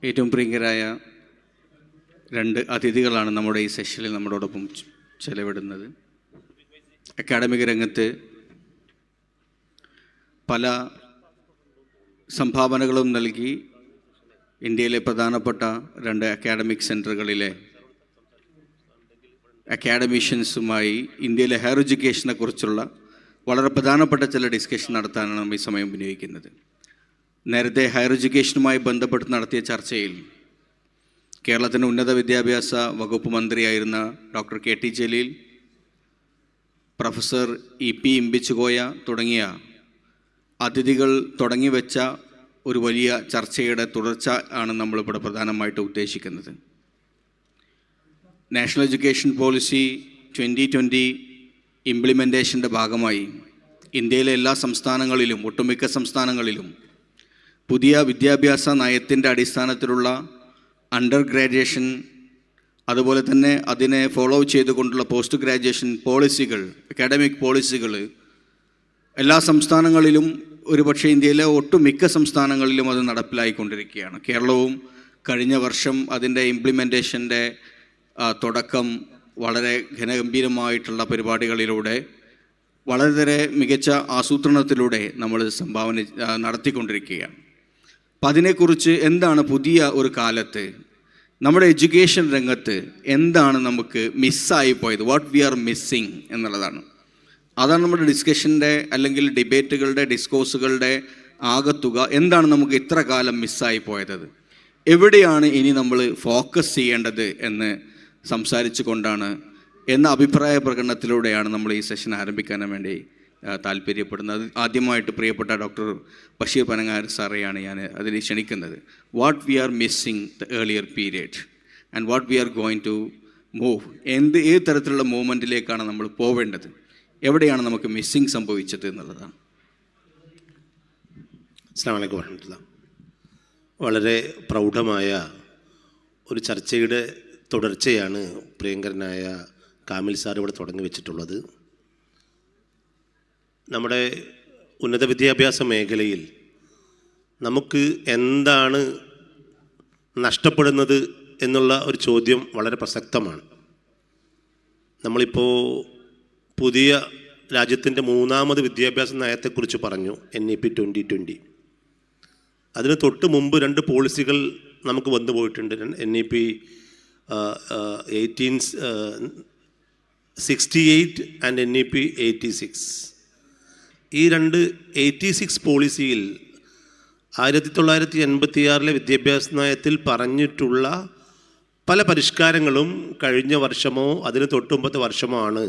ഏറ്റവും പ്രിയങ്കരായ രണ്ട് അതിഥികളാണ് നമ്മുടെ ഈ സെഷനിൽ നമ്മളോടൊപ്പം ചെലവിടുന്നത്. അക്കാഡമിക് രംഗത്ത് പല സംഭാവനകളും നൽകി ഇന്ത്യയിലെ പ്രധാനപ്പെട്ട രണ്ട് അക്കാഡമിക് സെൻറ്ററുകളിലെ അക്കാഡമീഷ്യൻസുമായി ഇന്ത്യയിലെ ഹയർ എഡ്യൂക്കേഷനെ കുറിച്ചുള്ള വളരെ പ്രധാനപ്പെട്ട ചില ഡിസ്കഷൻ നടത്താനാണ് നമ്മൾ ഈ സമയം വിനിയോഗിക്കുന്നത്. നേരത്തെ ഹയർ എഡ്യൂക്കേഷനുമായി ബന്ധപ്പെട്ട് നടത്തിയ ചർച്ചയിൽ കേരളത്തിൻ്റെ ഉന്നത വിദ്യാഭ്യാസ വകുപ്പ് മന്ത്രിയായിരുന്ന doctor KT Jaleel, professor EP Imbichikoya തുടങ്ങിയ അതിഥികൾ തുടങ്ങിവെച്ച ഒരു വലിയ ചർച്ചയുടെ തുടർച്ച ആണ് നമ്മളിവിടെ പ്രധാനമായിട്ട് ഉദ്ദേശിക്കുന്നത്. നാഷണൽ എഡ്യൂക്കേഷൻ പോളിസി 2020 ഇംപ്ലിമെൻറ്റേഷൻ്റെ ഭാഗമായി ഇന്ത്യയിലെ എല്ലാ സംസ്ഥാനങ്ങളിലും, ഒട്ടുമിക്ക സംസ്ഥാനങ്ങളിലും പുതിയ വിദ്യാഭ്യാസ നയത്തിൻ്റെ അടിസ്ഥാനത്തിലുള്ള അണ്ടർ ഗ്രാജുവേഷൻ, അതുപോലെ തന്നെ അതിനെ ഫോളോ ചെയ്തുകൊണ്ടുള്ള പോസ്റ്റ് ഗ്രാജുവേഷൻ പോളിസികൾ, അക്കാഡമിക് പോളിസികൾ എല്ലാ സംസ്ഥാനങ്ങളിലും, ഒരുപക്ഷെ ഇന്ത്യയിലെ ഒട്ടുമിക്ക സംസ്ഥാനങ്ങളിലും അത് നടപ്പിലായിക്കൊണ്ടിരിക്കുകയാണ്. കേരളവും കഴിഞ്ഞ വർഷം അതിൻ്റെ ഇംപ്ലിമെൻറ്റേഷൻ്റെ തുടക്കം വളരെ ഘനഗംഭീരമായിട്ടുള്ള പരിപാടികളിലൂടെ, വളരെ മികച്ച ആസൂത്രണത്തിലൂടെ നമ്മൾ സംഭാവന നടത്തിക്കൊണ്ടിരിക്കുകയാണ്. അപ്പം അതിനെക്കുറിച്ച് എന്താണ് പുതിയ ഒരു കാലത്ത് നമ്മുടെ എഡ്യൂക്കേഷൻ രംഗത്ത് എന്താണ് നമുക്ക് മിസ്സായി പോയത്, വാട്ട് വി ആർ മിസ്സിങ് എന്നുള്ളതാണ്. അതാണ് നമ്മുടെ ഡിസ്കഷൻ്റെ അല്ലെങ്കിൽ ഡിബേറ്റുകളുടെ, ഡിസ്കോഴ്സുകളുടെ ആകത്തുക. എന്താണ് നമുക്ക് ഇത്ര കാലം മിസ്സായി പോയത്, എവിടെയാണ് ഇനി നമ്മൾ ഫോക്കസ് ചെയ്യേണ്ടത് എന്ന് സംസാരിച്ചു കൊണ്ടാണ് എന്ന അഭിപ്രായ പ്രകടനത്തിലൂടെയാണ് നമ്മൾ ഈ സെഷൻ ആരംഭിക്കാൻ വേണ്ടി താല്പര്യപ്പെടുന്നത്. ആദ്യമായിട്ട് പ്രിയപ്പെട്ട ഡോക്ടർ ബഷീർ പനങ്ങാർ സാറെയാണ് ഞാൻ അതിന് ക്ഷണിക്കുന്നത്. What we are missing the earlier period and what we are going to move, ഏത് തരത്തിലുള്ള മൂവ്മെൻറ്റിലേക്കാണ് നമ്മൾ പോവേണ്ടത്, എവിടെയാണ് നമുക്ക് മിസ്സിങ് സംഭവിച്ചത് എന്നുള്ളതാണ്. അസ്സലാമു അലൈക്കും വറഹ്മത്തുള്ളാഹി. വളരെ പ്രൗഢമായ ഒരു ചർച്ചയുടെ തുടർച്ചയാണ് പ്രിയങ്കരനായ കാമിൽ സാർ ഇവിടെ തുടങ്ങി വെച്ചിട്ടുള്ളത്. നമ്മുടെ ഉന്നത വിദ്യാഭ്യാസ മേഖലയിൽ നമുക്ക് എന്താണ് നഷ്ടപ്പെടുന്നത് എന്നുള്ള ഒരു ചോദ്യം വളരെ പ്രസക്തമാണ്. നമ്മളിപ്പോൾ പുതിയ രാജ്യത്തിൻ്റെ മൂന്നാമത് വിദ്യാഭ്യാസ നയത്തെക്കുറിച്ച് പറഞ്ഞു, NEP 2020. അതിന് തൊട്ട് മുമ്പ് രണ്ട് പോളിസികൾ നമുക്ക് വന്നു പോയിട്ടുണ്ട്, NEP 1868 ആൻഡ് NEP 86. ഈ രണ്ട് 86 പോളിസിയിൽ 1986 വിദ്യാഭ്യാസ നയത്തിൽ പറഞ്ഞിട്ടുള്ള പല പരിഷ്കാരങ്ങളും കഴിഞ്ഞ വർഷമോ അതിന് തൊട്ടുമുമ്പത്തെ വർഷമോ ആണ്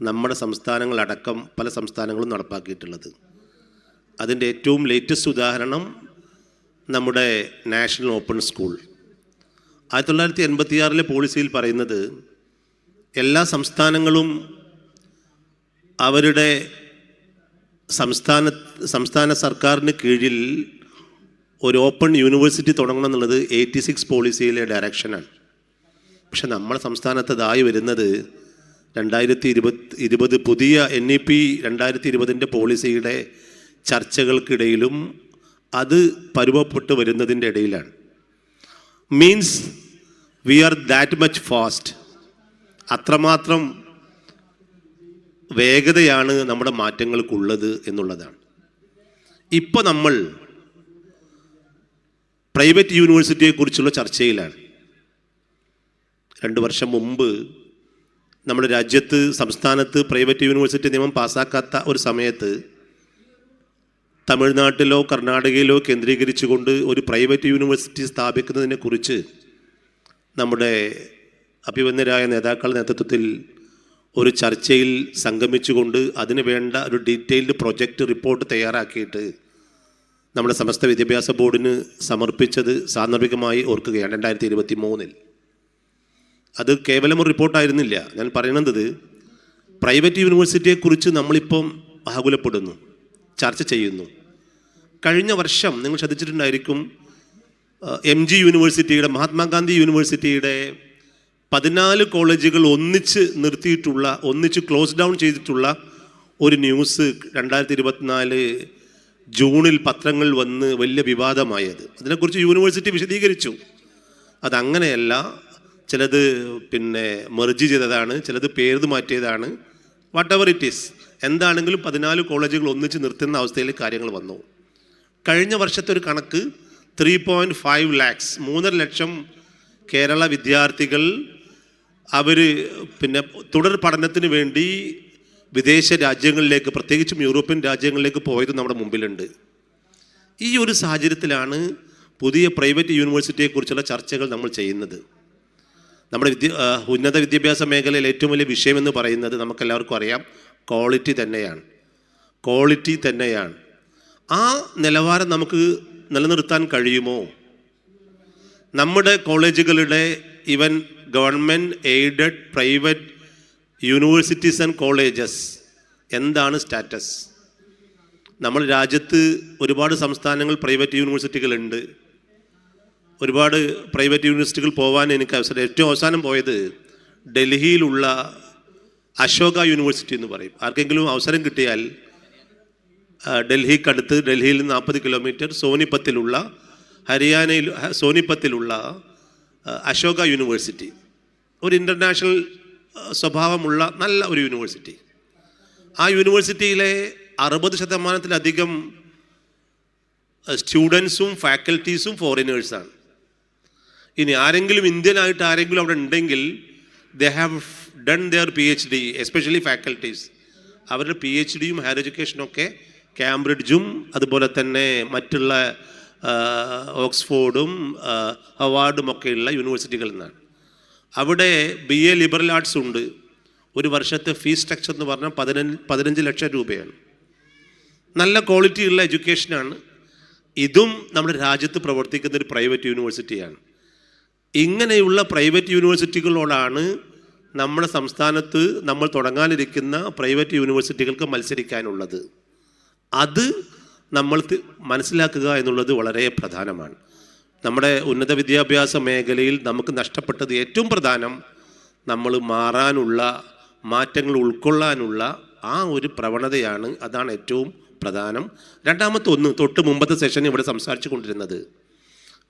നമ്മുടെ സംസ്ഥാനങ്ങളടക്കം പല സംസ്ഥാനങ്ങളും നടപ്പാക്കിയിട്ടുള്ളത്. അതിൻ്റെ ഏറ്റവും ലേറ്റസ്റ്റ് ഉദാഹരണം നമ്മുടെ നാഷണൽ ഓപ്പൺ സ്കൂൾ. 1986 പോളിസിയിൽ പറയുന്നത് എല്ലാ സംസ്ഥാനങ്ങളും അവരുടെ സംസ്ഥാന സർക്കാരിന് കീഴിൽ ഒരു ഓപ്പൺ യൂണിവേഴ്സിറ്റി തുടങ്ങണം എന്നുള്ളത് 86 പോളിസിയിലെ ഡയറക്ഷനാണ്. പക്ഷെ നമ്മുടെ സംസ്ഥാനത്ത് ഇതായി വരുന്നത് 2020 പുതിയ NEP 2020 പോളിസിയുടെ ചർച്ചകൾക്കിടയിലും അത് പരുവപ്പെട്ട് വരുന്നതിൻ്റെ ഇടയിലാണ്. Means we are that much fast. അത്രമാത്രം വേഗതയാണ് നമ്മുടെ മാറ്റങ്ങൾക്കുള്ളത് എന്നുള്ളതാണ്. ഇപ്പോൾ നമ്മൾ പ്രൈവറ്റ് യൂണിവേഴ്സിറ്റിയെക്കുറിച്ചുള്ള ചർച്ചയിലാണ്. 2 വർഷം മുമ്പ് നമ്മുടെ സംസ്ഥാനത്ത് പ്രൈവറ്റ് യൂണിവേഴ്സിറ്റി നിയമം പാസ്സാക്കാത്ത ഒരു സമയത്ത് തമിഴ്നാട്ടിലോ കർണാടകയിലോ കേന്ദ്രീകരിച്ചുകൊണ്ട് ഒരു പ്രൈവറ്റ് യൂണിവേഴ്സിറ്റി സ്ഥാപിക്കുന്നതിനെക്കുറിച്ച് നമ്മുടെ അഭിവന്യരായ നേതാക്കളുടെ നേതൃത്വത്തിൽ ഒരു ചർച്ചയിൽ സംഗമിച്ചുകൊണ്ട് അതിന് വേണ്ട ഒരു ഡീറ്റെയിൽഡ് പ്രൊജക്റ്റ് റിപ്പോർട്ട് തയ്യാറാക്കിയിട്ട് നമ്മുടെ സമസ്ത വിദ്യാഭ്യാസ ബോർഡിന് സമർപ്പിച്ചത് സാന്ദർഭികമായി ഓർക്കുകയാണ് 2023. അത് കേവലം ഒരു റിപ്പോർട്ടായിരുന്നില്ല. ഞാൻ പറയുന്നത് പ്രൈവറ്റ് യൂണിവേഴ്സിറ്റിയെക്കുറിച്ച് നമ്മളിപ്പം ആകുലപ്പെടുന്നു, ചർച്ച ചെയ്യുന്നു. കഴിഞ്ഞ വർഷം നിങ്ങൾ ശ്രദ്ധിച്ചിട്ടുണ്ടായിരിക്കും, MG യൂണിവേഴ്സിറ്റിയുടെ, മഹാത്മാഗാന്ധി യൂണിവേഴ്സിറ്റിയുടെ 14 കോളേജുകൾ ഒന്നിച്ച് ക്ലോസ് ഡൗൺ ചെയ്തിട്ടുള്ള ഒരു ന്യൂസ് 2024 ജൂണിൽ പത്രങ്ങൾ വന്ന് വലിയ വിവാദമായത്. അതിനെക്കുറിച്ച് യൂണിവേഴ്സിറ്റി വിശദീകരിച്ചു. അതങ്ങനെയല്ല, ചിലത് മെർജ് ചെയ്തതാണ്, ചിലത് പേര് മാറ്റിയതാണ്, വാട്ട് എവർ ഇറ്റ് ഈസ്. എന്താണെങ്കിലും 14 കോളേജുകൾ ഒന്നിച്ച് നിർത്തുന്ന അവസ്ഥയിൽ കാര്യങ്ങൾ വന്നു. കഴിഞ്ഞ വർഷത്തെ ഒരു കണക്ക് 3.5 lakhs 3.5 ലക്ഷം കേരള വിദ്യാർത്ഥികൾ അവർ തുടർ പഠനത്തിന് വേണ്ടി വിദേശ രാജ്യങ്ങളിലേക്ക്, പ്രത്യേകിച്ചും യൂറോപ്യൻ രാജ്യങ്ങളിലേക്ക് പോയത് നമ്മുടെ മുമ്പിലുണ്ട്. ഈ ഒരു സാഹചര്യത്തിലാണ് പുതിയ പ്രൈവറ്റ് യൂണിവേഴ്സിറ്റിയെക്കുറിച്ചുള്ള ചർച്ചകൾ നമ്മൾ ചെയ്യുന്നത്. നമ്മുടെ ഉന്നത വിദ്യാഭ്യാസ മേഖലയിൽ ഏറ്റവും വലിയ വിഷയമെന്ന് പറയുന്നത് നമുക്കെല്ലാവർക്കും അറിയാം, ക്വാളിറ്റി തന്നെയാണ്. ആ നിലവാരം നമുക്ക് നിലനിർത്താൻ കഴിയുമോ? നമ്മുടെ കോളേജുകളുടെ even government aided private universities and colleges എന്താണ് സ്റ്റാറ്റസ്? നമ്മൾ രാജ്യത്ത് ഒരുപാട് സംസ്ഥാനങ്ങൾ പ്രൈവറ്റ് യൂണിവേഴ്സിറ്റികളുണ്ട്. ഒരുപാട് പ്രൈവറ്റ് യൂണിവേഴ്സിറ്റികൾ പോകാൻ എനിക്ക് അവസരം. ഏറ്റവും അവസാനം പോയത് ഡൽഹിയിലുള്ള അശോക യൂണിവേഴ്സിറ്റി എന്ന് പറയും. ആർക്കെങ്കിലും അവസരം കിട്ടിയാൽ ഡൽഹിക്കടുത്ത്, ഡൽഹിയിൽ 40 കിലോമീറ്റർ സോനിപ്പത്തിലുള്ള, ഹരിയാനയിൽ സോനിപ്പത്തിലുള്ള അശോക യൂണിവേഴ്സിറ്റി ഒരു ഇൻ്റർനാഷണൽ സ്വഭാവമുള്ള നല്ല ഒരു യൂണിവേഴ്സിറ്റി. ആ യൂണിവേഴ്സിറ്റിയിലെ 60% സ്റ്റുഡൻസും ഫാക്കൽറ്റീസും ഫോറിനേഴ്സാണ്. ഇനി ആരെങ്കിലും ഇന്ത്യനായിട്ട് ആരെങ്കിലും അവിടെ ഉണ്ടെങ്കിൽ they have done their PhD, especially faculties. അവരുടെ PhDയും ഹയർ എഡ്യൂക്കേഷനൊക്കെ കാംബ്രിഡ്ജും അതുപോലെ തന്നെ മറ്റുള്ള ഓക്സ്ഫോർഡും ഹവാർഡും ഒക്കെയുള്ള യൂണിവേഴ്സിറ്റികളിൽ നിന്നാണ്. അവിടെ BA ലിബറൽ ആർട്സ് ഉണ്ട്. ഒരു വർഷത്തെ ഫീസ് സ്ട്രക്ചർ എന്ന് പറഞ്ഞാൽ 15 ലക്ഷം രൂപയാണ്. നല്ല ക്വാളിറ്റിയുള്ള എഡ്യൂക്കേഷനാണ്. ഇതും നമ്മുടെ രാജ്യത്ത് പ്രവർത്തിക്കുന്ന ഒരു പ്രൈവറ്റ് യൂണിവേഴ്സിറ്റിയാണ്. ഇങ്ങനെയുള്ള പ്രൈവറ്റ് യൂണിവേഴ്സിറ്റികളോടാണ് നമ്മുടെ സംസ്ഥാനത്ത് നമ്മൾ തുടങ്ങാനിരിക്കുന്ന പ്രൈവറ്റ് യൂണിവേഴ്സിറ്റികൾക്ക് മത്സരിക്കാനുള്ളത്. അത് നമ്മൾ മനസ്സിലാക്കുക എന്നുള്ളത് വളരെ പ്രധാനമാണ്. നമ്മുടെ ഉന്നത വിദ്യാഭ്യാസ മേഖലയിൽ നമുക്ക് നഷ്ടപ്പെട്ടത് ഏറ്റവും പ്രധാനം, നമ്മൾ മാറാനുള്ള, മാറ്റങ്ങൾ ഉൾക്കൊള്ളാനുള്ള ആ ഒരു പ്രവണതയാണ്. അതാണ് ഏറ്റവും പ്രധാനം. രണ്ടാമത്തെ ഒന്ന്, തൊട്ട് മുമ്പത്തെ സെഷൻ ഇവിടെ സംസാരിച്ചു കൊണ്ടിരുന്നത്,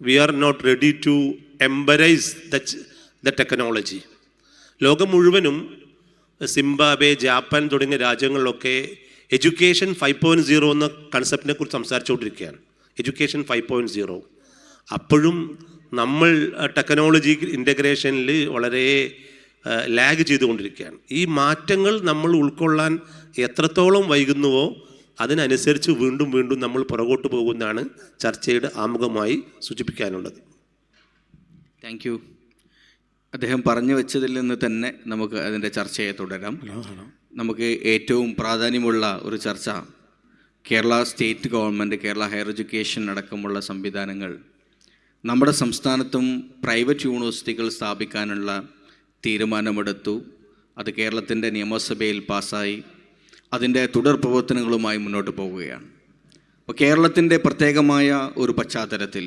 we are not ready to embrace the technology. ലോകം മുഴുവനും സിംബാബ്വെ, ജാപ്പാൻ തുടങ്ങിയ രാജ്യങ്ങളിലൊക്കെ എഡ്യൂക്കേഷൻ 5.0 എന്ന കൺസെപ്റ്റിനെ കുറിച്ച് സംസാരിച്ചുകൊണ്ടിരിക്കുകയാണ്. എഡ്യൂക്കേഷൻ 5.0. അപ്പോഴും നമ്മൾ ടെക്നോളജി ഇൻ്റഗ്രേഷനിൽ വളരെ ലാഗ് ചെയ്തുകൊണ്ടിരിക്കുകയാണ്. ഈ മാറ്റങ്ങൾ നമ്മൾ ഉൾക്കൊള്ളാൻ എത്രത്തോളം വൈകുന്നുവോ അതിനനുസരിച്ച് വീണ്ടും വീണ്ടും നമ്മൾ പുറകോട്ട് പോകുന്നതാണ് ചർച്ചയുടെ ആമുഖമായി സൂചിപ്പിക്കാനുള്ളത്. Thank you. അദ്ദേഹം പറഞ്ഞു വെച്ചതിൽ നിന്ന് തന്നെ നമുക്ക് അതിൻ്റെ ചർച്ചയെ തുടരാം. നമുക്ക് ഏറ്റവും പ്രാധാന്യമുള്ള ഒരു ചർച്ച, Kerala state government, Kerala higher education അടക്കമുള്ള സംവിധാനങ്ങൾ നമ്മുടെ സംസ്ഥാനത്തും പ്രൈവറ്റ് യൂണിവേഴ്സിറ്റികൾ സ്ഥാപിക്കാനുള്ള തീരുമാനമെടുത്തു. അത് കേരളത്തിൻ്റെ നിയമസഭയിൽ പാസ്സായി അതിൻ്റെ തുടർ പ്രവർത്തനങ്ങളുമായി മുന്നോട്ട് പോവുകയാണ്. അപ്പോൾ കേരളത്തിൻ്റെ പ്രത്യേകമായ ഒരു പശ്ചാത്തലത്തിൽ,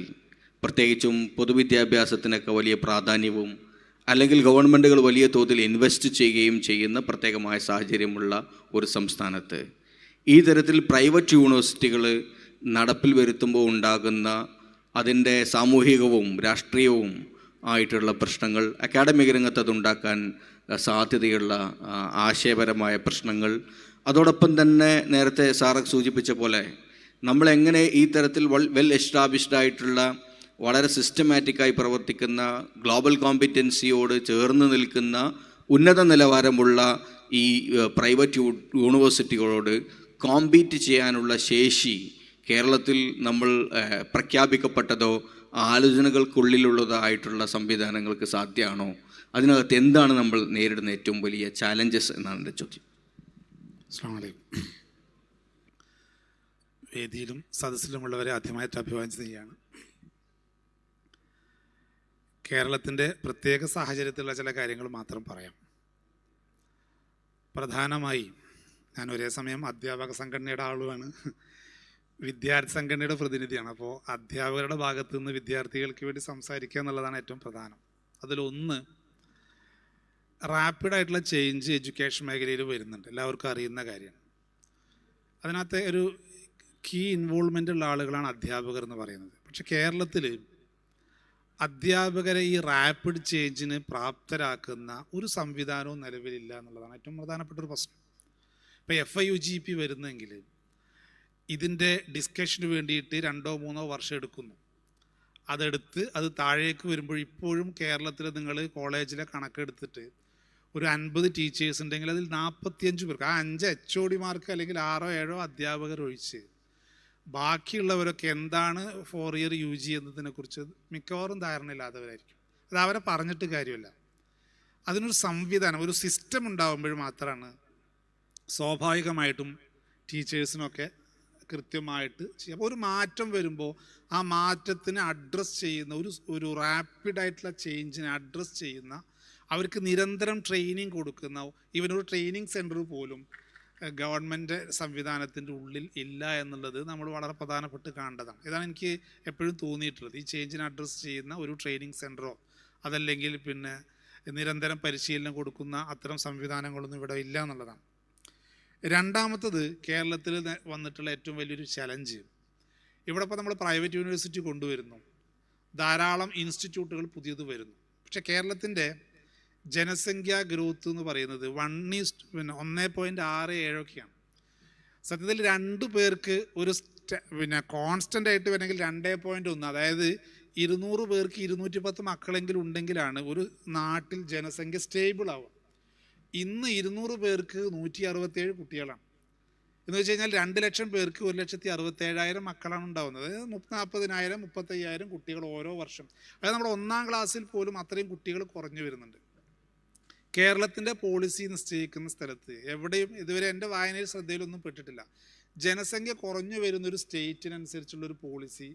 പ്രത്യേകിച്ചും പൊതുവിദ്യാഭ്യാസത്തിനൊക്കെ വലിയ പ്രാധാന്യവും അല്ലെങ്കിൽ ഗവൺമെൻറ്റുകൾ വലിയ തോതിൽ ഇൻവെസ്റ്റ് ചെയ്യുകയും ചെയ്യുന്ന പ്രത്യേകമായ സാഹചര്യമുള്ള ഒരു സംസ്ഥാനത്ത് ഈ തരത്തിൽ പ്രൈവറ്റ് യൂണിവേഴ്സിറ്റികൾ നടപ്പിൽ വരുത്തുമ്പോൾ ഉണ്ടാകുന്ന അതിൻ്റെ സാമൂഹികവും രാഷ്ട്രീയവും ആയിട്ടുള്ള പ്രശ്നങ്ങൾ, അക്കാഡമിക് രംഗത്ത് അതുണ്ടാക്കാൻ സാധ്യതയുള്ള ആശയപരമായ പ്രശ്നങ്ങൾ, അതോടൊപ്പം തന്നെ നേരത്തെ സാറ് സൂചിപ്പിച്ച പോലെ നമ്മളെങ്ങനെ ഈ തരത്തിൽ വെൽ എസ്റ്റാബ്ലിഷ്ഡ് ആയിട്ടുള്ള വളരെ സിസ്റ്റമാറ്റിക്കായി പ്രവർത്തിക്കുന്ന ഗ്ലോബൽ കോമ്പിറ്റൻസിയോട് ചേർന്ന് നിൽക്കുന്ന ഉന്നത നിലവാരമുള്ള ഈ പ്രൈവറ്റ് യൂണിവേഴ്സിറ്റികളോട് കോമ്പീറ്റ് ചെയ്യാനുള്ള ശേഷി കേരളത്തിൽ നമ്മൾ പ്രഖ്യാപിക്കപ്പെട്ടതോ ആലോചനകൾക്കുള്ളിലുള്ളതോ ആയിട്ടുള്ള സംവിധാനങ്ങൾക്ക് സാധ്യമാണോ? അതിനകത്ത് എന്താണ് നമ്മൾ നേരിടുന്ന ഏറ്റവും വലിയ ചാലഞ്ചസ് എന്നാണ് എൻ്റെ ചോദ്യം. അസ്സലാമു അലൈക്കും. വേദിയിലും സദസ്സിലുമുള്ളവരെ ആദ്യമായിട്ട് അഭിവാദ്യം ചെയ്യുകയാണ്. കേരളത്തിൻ്റെ പ്രത്യേക സാഹചര്യത്തിലുള്ള ചില കാര്യങ്ങൾ മാത്രം പറയാം. പ്രധാനമായി ഞാൻ ഒരേ സമയം അധ്യാപക സംഘടനയുടെ ആളുമാണ്, വിദ്യാർത്ഥി സംഘടനയുടെ പ്രതിനിധിയാണ്. അപ്പോൾ അധ്യാപകരുടെ ഭാഗത്തു നിന്ന് വിദ്യാർത്ഥികൾക്ക് വേണ്ടി സംസാരിക്കുക എന്നുള്ളതാണ് ഏറ്റവും പ്രധാനം. അതിലൊന്ന്, റാപ്പിഡായിട്ടുള്ള ചേഞ്ച് എഡ്യൂക്കേഷൻ മേഖലയിൽ വരുന്നുണ്ട്, എല്ലാവർക്കും അറിയുന്ന കാര്യമാണ്. അതിനകത്ത് ഒരു കീ ഇൻവോൾവ്മെൻ്റ് ഉള്ള ആളുകളാണ് അധ്യാപകർ എന്ന് പറയുന്നത്. പക്ഷെ കേരളത്തിൽ അധ്യാപകരെ ഈ റാപ്പിഡ് ചേഞ്ചിന് പ്രാപ്തരാക്കുന്ന ഒരു സംവിധാനവും നിലവിലില്ല എന്നുള്ളതാണ് ഏറ്റവും പ്രധാനപ്പെട്ട ഒരു പ്രശ്നം. ഇപ്പോൾ FIUGP വരുന്നെങ്കിൽ ഇതിൻ്റെ ഡിസ്കഷന് വേണ്ടിയിട്ട് 2-3 വർഷം എടുക്കുന്നു. അത് താഴേക്ക് വരുമ്പോൾ ഇപ്പോഴും കേരളത്തിൽ നിങ്ങൾ കോളേജിലെ കണക്കെടുത്തിട്ട് ഒരു 50 ടീച്ചേഴ്സ് ഉണ്ടെങ്കിൽ അതിൽ 45 പേർക്ക്, ആ 5 HODമാർക്ക് അല്ലെങ്കിൽ 6-7 അധ്യാപകർ ഒഴിച്ച് ബാക്കിയുള്ളവരൊക്കെ എന്താണ് 4 ഇയർ UG എന്നതിനെക്കുറിച്ച് മിക്കവാറും ധാരണയില്ലാത്തവരായിരിക്കും. അത് അവരെ പറഞ്ഞിട്ട് കാര്യമില്ല. അതിനൊരു സംവിധാനം, ഒരു സിസ്റ്റം ഉണ്ടാകുമ്പോൾ മാത്രമാണ് സ്വാഭാവികമായിട്ടും ടീച്ചേഴ്സിനൊക്കെ കൃത്യമായിട്ട് ചെയ്യാം. അപ്പോൾ ഒരു മാറ്റം വരുമ്പോൾ ആ മാറ്റത്തിനെ അഡ്രസ്സ് ചെയ്യുന്ന ഒരു റാപ്പിഡായിട്ടുള്ള ചേഞ്ചിനെ അഡ്രസ്സ് ചെയ്യുന്ന, അവർക്ക് നിരന്തരം ട്രെയിനിങ് കൊടുക്കുന്ന ഇവനൊരു ട്രെയിനിങ് സെൻറ്റർ പോലും ഗവൺമെൻറ് സംവിധാനത്തിൻ്റെ ഉള്ളിൽ ഇല്ല എന്നുള്ളത് നമ്മൾ വളരെ പ്രധാനപ്പെട്ട് കാണേണ്ടതാണ്. ഇതാണ് എനിക്ക് എപ്പോഴും തോന്നിയിട്ടുള്ളത്. ഈ ചേഞ്ചിനെ അഡ്രസ്സ് ചെയ്യുന്ന ഒരു ട്രെയിനിങ് സെൻറ്ററോ അതല്ലെങ്കിൽ പിന്നെ നിരന്തരം പരിശീലനം കൊടുക്കുന്ന അത്തരം സംവിധാനങ്ങളൊന്നും ഇവിടെ ഇല്ല എന്നുള്ളതാണ്. രണ്ടാമത്തത്, കേരളത്തിൽ വന്നിട്ടുള്ള ഏറ്റവും വലിയൊരു ചലഞ്ച്, ഇവിടെ ഇപ്പോൾ നമ്മൾ പ്രൈവറ്റ് യൂണിവേഴ്സിറ്റി കൊണ്ടുവരുന്നു, ധാരാളം ഇൻസ്റ്റിറ്റ്യൂട്ടുകൾ പുതിയത് വരുന്നു. പക്ഷേ കേരളത്തിൻ്റെ ജനസംഖ്യാ ഗ്രോത്ത് എന്ന് പറയുന്നത് 1.67ഒക്കെയാണ്. സത്യത്തിൽ 2 പേർക്ക് ഒരു കോൺസ്റ്റൻ്റ് ആയിട്ട് വേണമെങ്കിൽ 2.1, അതായത് 200 പേർക്ക് 210 മക്കളെങ്കിലും ഉണ്ടെങ്കിലാണ് ഒരു നാട്ടിൽ ജനസംഖ്യ സ്റ്റേബിൾ ആവുക. ഇന്ന് 200 പേർക്ക് 167 കുട്ടികളാണ്. എന്ന് വെച്ച് കഴിഞ്ഞാൽ 2 ലക്ഷം പേർക്ക് 1,67,000 മക്കളാണ് ഉണ്ടാകുന്നത്. 40,000, 35,000 കുട്ടികൾ ഓരോ വർഷം. അതായത് നമ്മുടെ 1ാം ക്ലാസ്സിൽ പോലും അത്രയും കുട്ടികൾ കുറഞ്ഞു വരുന്നുണ്ട്. കേരളത്തിൻ്റെ പോളിസി നിശ്ചയിക്കുന്ന സ്ഥലത്ത് എവിടെയും ഇതുവരെ എൻ്റെ വായനയിൽ ശ്രദ്ധയിലൊന്നും പെട്ടിട്ടില്ല. ജനസംഖ്യ കുറഞ്ഞു വരുന്നൊരു സ്റ്റേറ്റിനനുസരിച്ചുള്ളൊരു പോളിസി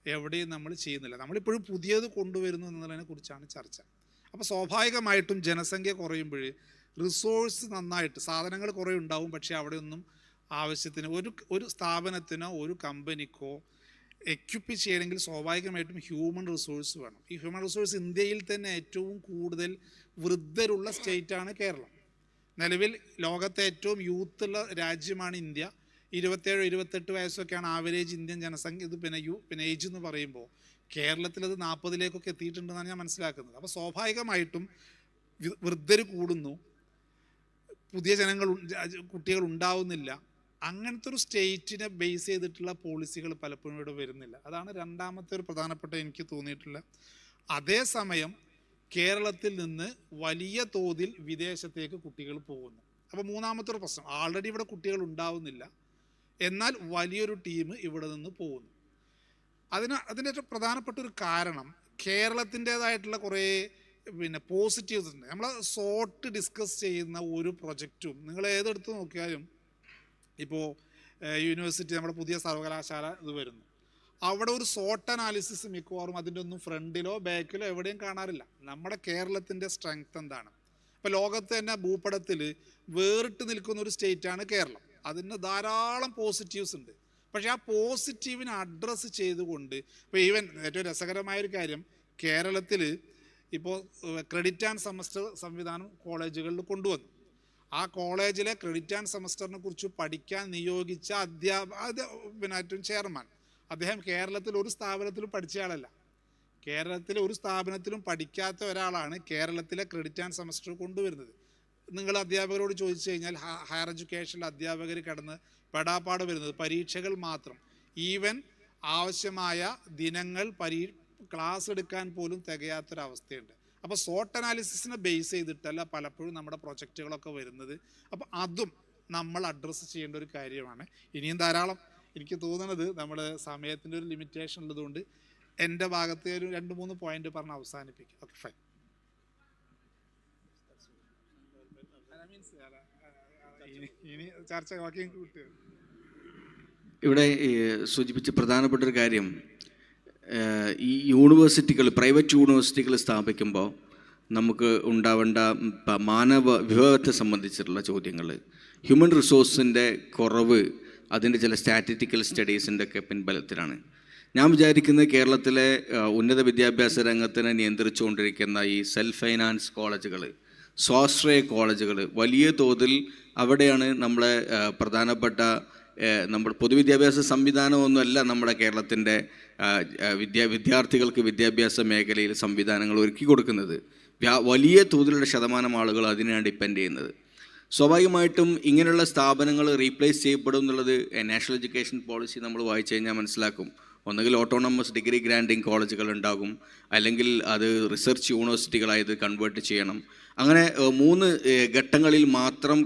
എവിടെയും നമ്മൾ ചെയ്യുന്നില്ല. നമ്മളിപ്പോഴും പുതിയത് കൊണ്ടുവരുന്നു എന്നതിനെ കുറിച്ചാണ് ചർച്ച. അപ്പോൾ സ്വാഭാവികമായിട്ടും ജനസംഖ്യ കുറയുമ്പോൾ റിസോഴ്സ് നന്നായിട്ട് സാധനങ്ങൾ കുറേ ഉണ്ടാവും. പക്ഷേ അവിടെയൊന്നും ആവശ്യത്തിന് ഒരു സ്ഥാപനത്തിനോ ഒരു കമ്പനിക്കോ എക്യുപ്പ് ചെയ്യണമെങ്കിൽ സ്വാഭാവികമായിട്ടും ഹ്യൂമൻ റിസോഴ്സ് വേണം. ഈ ഹ്യൂമൻ റിസോഴ്സ് ഇന്ത്യയിൽ തന്നെ ഏറ്റവും കൂടുതൽ വൃദ്ധരുള്ള സ്റ്റേറ്റാണ് കേരളം. നിലവിൽ ലോകത്തെ ഏറ്റവും യൂത്തുള്ള രാജ്യമാണ് ഇന്ത്യ. 27-28 വയസ്സൊക്കെയാണ് ആവറേജ് ഇന്ത്യൻ ജനസംഖ്യ. ഇത് പിന്നെ ഏജ് എന്ന് പറയുമ്പോൾ കേരളത്തിലത് 40-ലേക്കൊക്കെ എത്തിയിട്ടുണ്ടെന്നാണ് ഞാൻ മനസ്സിലാക്കുന്നത്. അപ്പോൾ സ്വാഭാവികമായിട്ടും വൃദ്ധർ കൂടുന്നു, പുതിയ കുട്ടികൾ ഉണ്ടാവുന്നില്ല. അങ്ങനത്തെ ഒരു സ്റ്റേറ്റിനെ ബേസ് ചെയ്തിട്ടുള്ള പോളിസികൾ പലപ്പോഴും ഇവിടെ വരുന്നില്ല. അതാണ് രണ്ടാമത്തെ ഒരു പ്രധാനപ്പെട്ട എനിക്ക് തോന്നിയിട്ടുള്ള. അതേസമയം കേരളത്തിൽ നിന്ന് വലിയ തോതിൽ വിദേശത്തേക്ക് കുട്ടികൾ പോകുന്നു. അപ്പോൾ മൂന്നാമത്തെ ഒരു പ്രശ്നം, ആൾറെഡി ഇവിടെ കുട്ടികൾ ഉണ്ടാവുന്നില്ല, എന്നാൽ വലിയൊരു ടീം ഇവിടെ നിന്ന് പോകുന്നു. അതിൻ്റെ ഏറ്റവും പ്രധാനപ്പെട്ട ഒരു കാരണം കേരളത്തിൻ്റേതായിട്ടുള്ള കുറേ പോസിറ്റീവ്സ് ഉണ്ട്. നമ്മൾ സോർട്ട് ഡിസ്കസ് ചെയ്യുന്ന ഒരു പ്രൊജക്റ്റും നിങ്ങൾ ഏതെടുത്ത് നോക്കിയാലും, ഇപ്പോൾ യൂണിവേഴ്സിറ്റി നമ്മുടെ പുതിയ സർവകലാശാല ഇത് വരുന്നു, അവിടെ ഒരു സോർട്ട് അനാലിസിസ് മിക്കവാറും അതിൻ്റെ ഒന്നും ഫ്രണ്ടിലോ ബാക്കിലോ എവിടെയും കാണാറില്ല. നമ്മുടെ കേരളത്തിൻ്റെ സ്ട്രെങ്ത് എന്താണ്? ഇപ്പോൾ ലോകത്ത് തന്നെ ഭൂപടത്തിൽ വേറിട്ട് നിൽക്കുന്ന ഒരു സ്റ്റേറ്റാണ് കേരളം. അതിന് ധാരാളം പോസിറ്റീവ്സ് ഉണ്ട്. പക്ഷേ ആ പോസിറ്റീവിനെ അഡ്രസ്സ് ചെയ്തുകൊണ്ട്, ഇപ്പോൾ ഈവൻ ഏറ്റവും രസകരമായൊരു കാര്യം, കേരളത്തിൽ ഇപ്പോൾ ക്രെഡിറ്റ് ആൻഡ് സെമസ്റ്റർ സംവിധാനം കോളേജുകളിൽ കൊണ്ടുവന്നു. ആ കോളേജിലെ ക്രെഡിറ്റ് ആൻഡ് സെമസ്റ്ററിനെ കുറിച്ച് പഠിക്കാൻ നിയോഗിച്ച ഏറ്റവും ചെയർമാൻ, അദ്ദേഹം കേരളത്തിൽ ഒരു സ്ഥാപനത്തിലും പഠിച്ച ആളല്ല. കേരളത്തിലെ ഒരു സ്ഥാപനത്തിലും പഠിക്കാത്ത ഒരാളാണ് കേരളത്തിലെ ക്രെഡിറ്റ് ആൻഡ് സെമസ്റ്റർ കൊണ്ടുവരുന്നത്. നിങ്ങൾ അധ്യാപകരോട് ചോദിച്ചു കഴിഞ്ഞാൽ ഹയർ എഡ്യൂക്കേഷനിൽ അധ്യാപകർ കിടന്ന് പെടാപ്പാട് വരുന്നത് പരീക്ഷകൾ മാത്രം. ഈവൻ ആവശ്യമായ ദിനങ്ങൾ ക്ലാസ് എടുക്കാൻ പോലും തികയാത്തൊരവസ്ഥയുണ്ട്. അപ്പോൾ സോർട്ട് അനാലിസിസിനെ ബേസ് ചെയ്തിട്ടല്ല പലപ്പോഴും നമ്മുടെ പ്രൊജക്റ്റുകളൊക്കെ വരുന്നത്. അപ്പോൾ അതും നമ്മൾ അഡ്രസ്സ് ചെയ്യേണ്ട ഒരു കാര്യമാണ്. ഇനിയും ധാരാളം, എനിക്ക് തോന്നുന്നത് നമ്മൾ സമയത്തിൻ്റെ ഒരു ലിമിറ്റേഷൻ ഉള്ളതുകൊണ്ട് എൻ്റെ ഭാഗത്ത് ഒരു 2-3 പോയിന്റ് പറഞ്ഞ് അവസാനിപ്പിക്കും. Okay, fine. ഇനി ചർച്ച ബാക്കി ഇവിടെ സൂചിപ്പിച്ച പ്രധാനപ്പെട്ട ഒരു കാര്യം, ഈ യൂണിവേഴ്സിറ്റികൾ, പ്രൈവറ്റ് യൂണിവേഴ്സിറ്റികൾ സ്ഥാപിക്കുമ്പോൾ നമുക്ക് ഉണ്ടാവേണ്ട മാനവ വിഭവത്തെ സംബന്ധിച്ചിട്ടുള്ള ചോദ്യങ്ങൾ, ഹ്യൂമൻ റിസോഴ്സിൻ്റെ കുറവ്, അതിൻ്റെ ചില സ്റ്റാറ്റിസ്റ്റിക്കൽ സ്റ്റഡീസിൻ്റെ ഒക്കെ പിൻബലത്തിലാണ്. ഞാൻ വിചാരിക്കുന്നത് കേരളത്തിലെ ഉന്നത വിദ്യാഭ്യാസ രംഗത്തിനെ നിയന്ത്രിച്ചുകൊണ്ടിരിക്കുന്ന ഈ സെൽഫ് ഫൈനാൻസ് കോളേജുകൾ, സ്വാശ്രയ കോളേജുകൾ വലിയ തോതിൽ അവിടെയാണ് നമ്മളെ പ്രധാനപ്പെട്ട നമ്മുടെ പൊതുവിദ്യാഭ്യാസ സംവിധാനമൊന്നുമല്ല നമ്മുടെ കേരളത്തിൻ്റെ വിദ്യാർത്ഥികൾക്ക് വിദ്യാഭ്യാസ മേഖലയിൽ സംവിധാനങ്ങൾ ഒരുക്കി കൊടുക്കുന്നത്. വലിയ തോതിലുള്ള ശതമാനം ആളുകൾ അതിനാണ് ഡിപ്പെൻഡ് ചെയ്യുന്നത്. സ്വാഭാവികമായിട്ടും ഇങ്ങനെയുള്ള സ്ഥാപനങ്ങൾ റീപ്ലേസ് ചെയ്യപ്പെടും എന്നുള്ളത് നാഷണൽ എഡ്യൂക്കേഷൻ പോളിസി നമ്മൾ വായിച്ചു കഴിഞ്ഞാൽ മനസ്സിലാക്കും. ഒന്നുകിൽ ഓട്ടോണമസ് ഡിഗ്രി ഗ്രാൻഡിങ് കോളേജുകൾ ഉണ്ടാകും, അല്ലെങ്കിൽ അത് റിസർച്ച് യൂണിവേഴ്സിറ്റികളായത് കൺവേർട്ട് ചെയ്യണം. അങ്ങനെ 3 ഘട്ടങ്ങളിൽ മാത്രം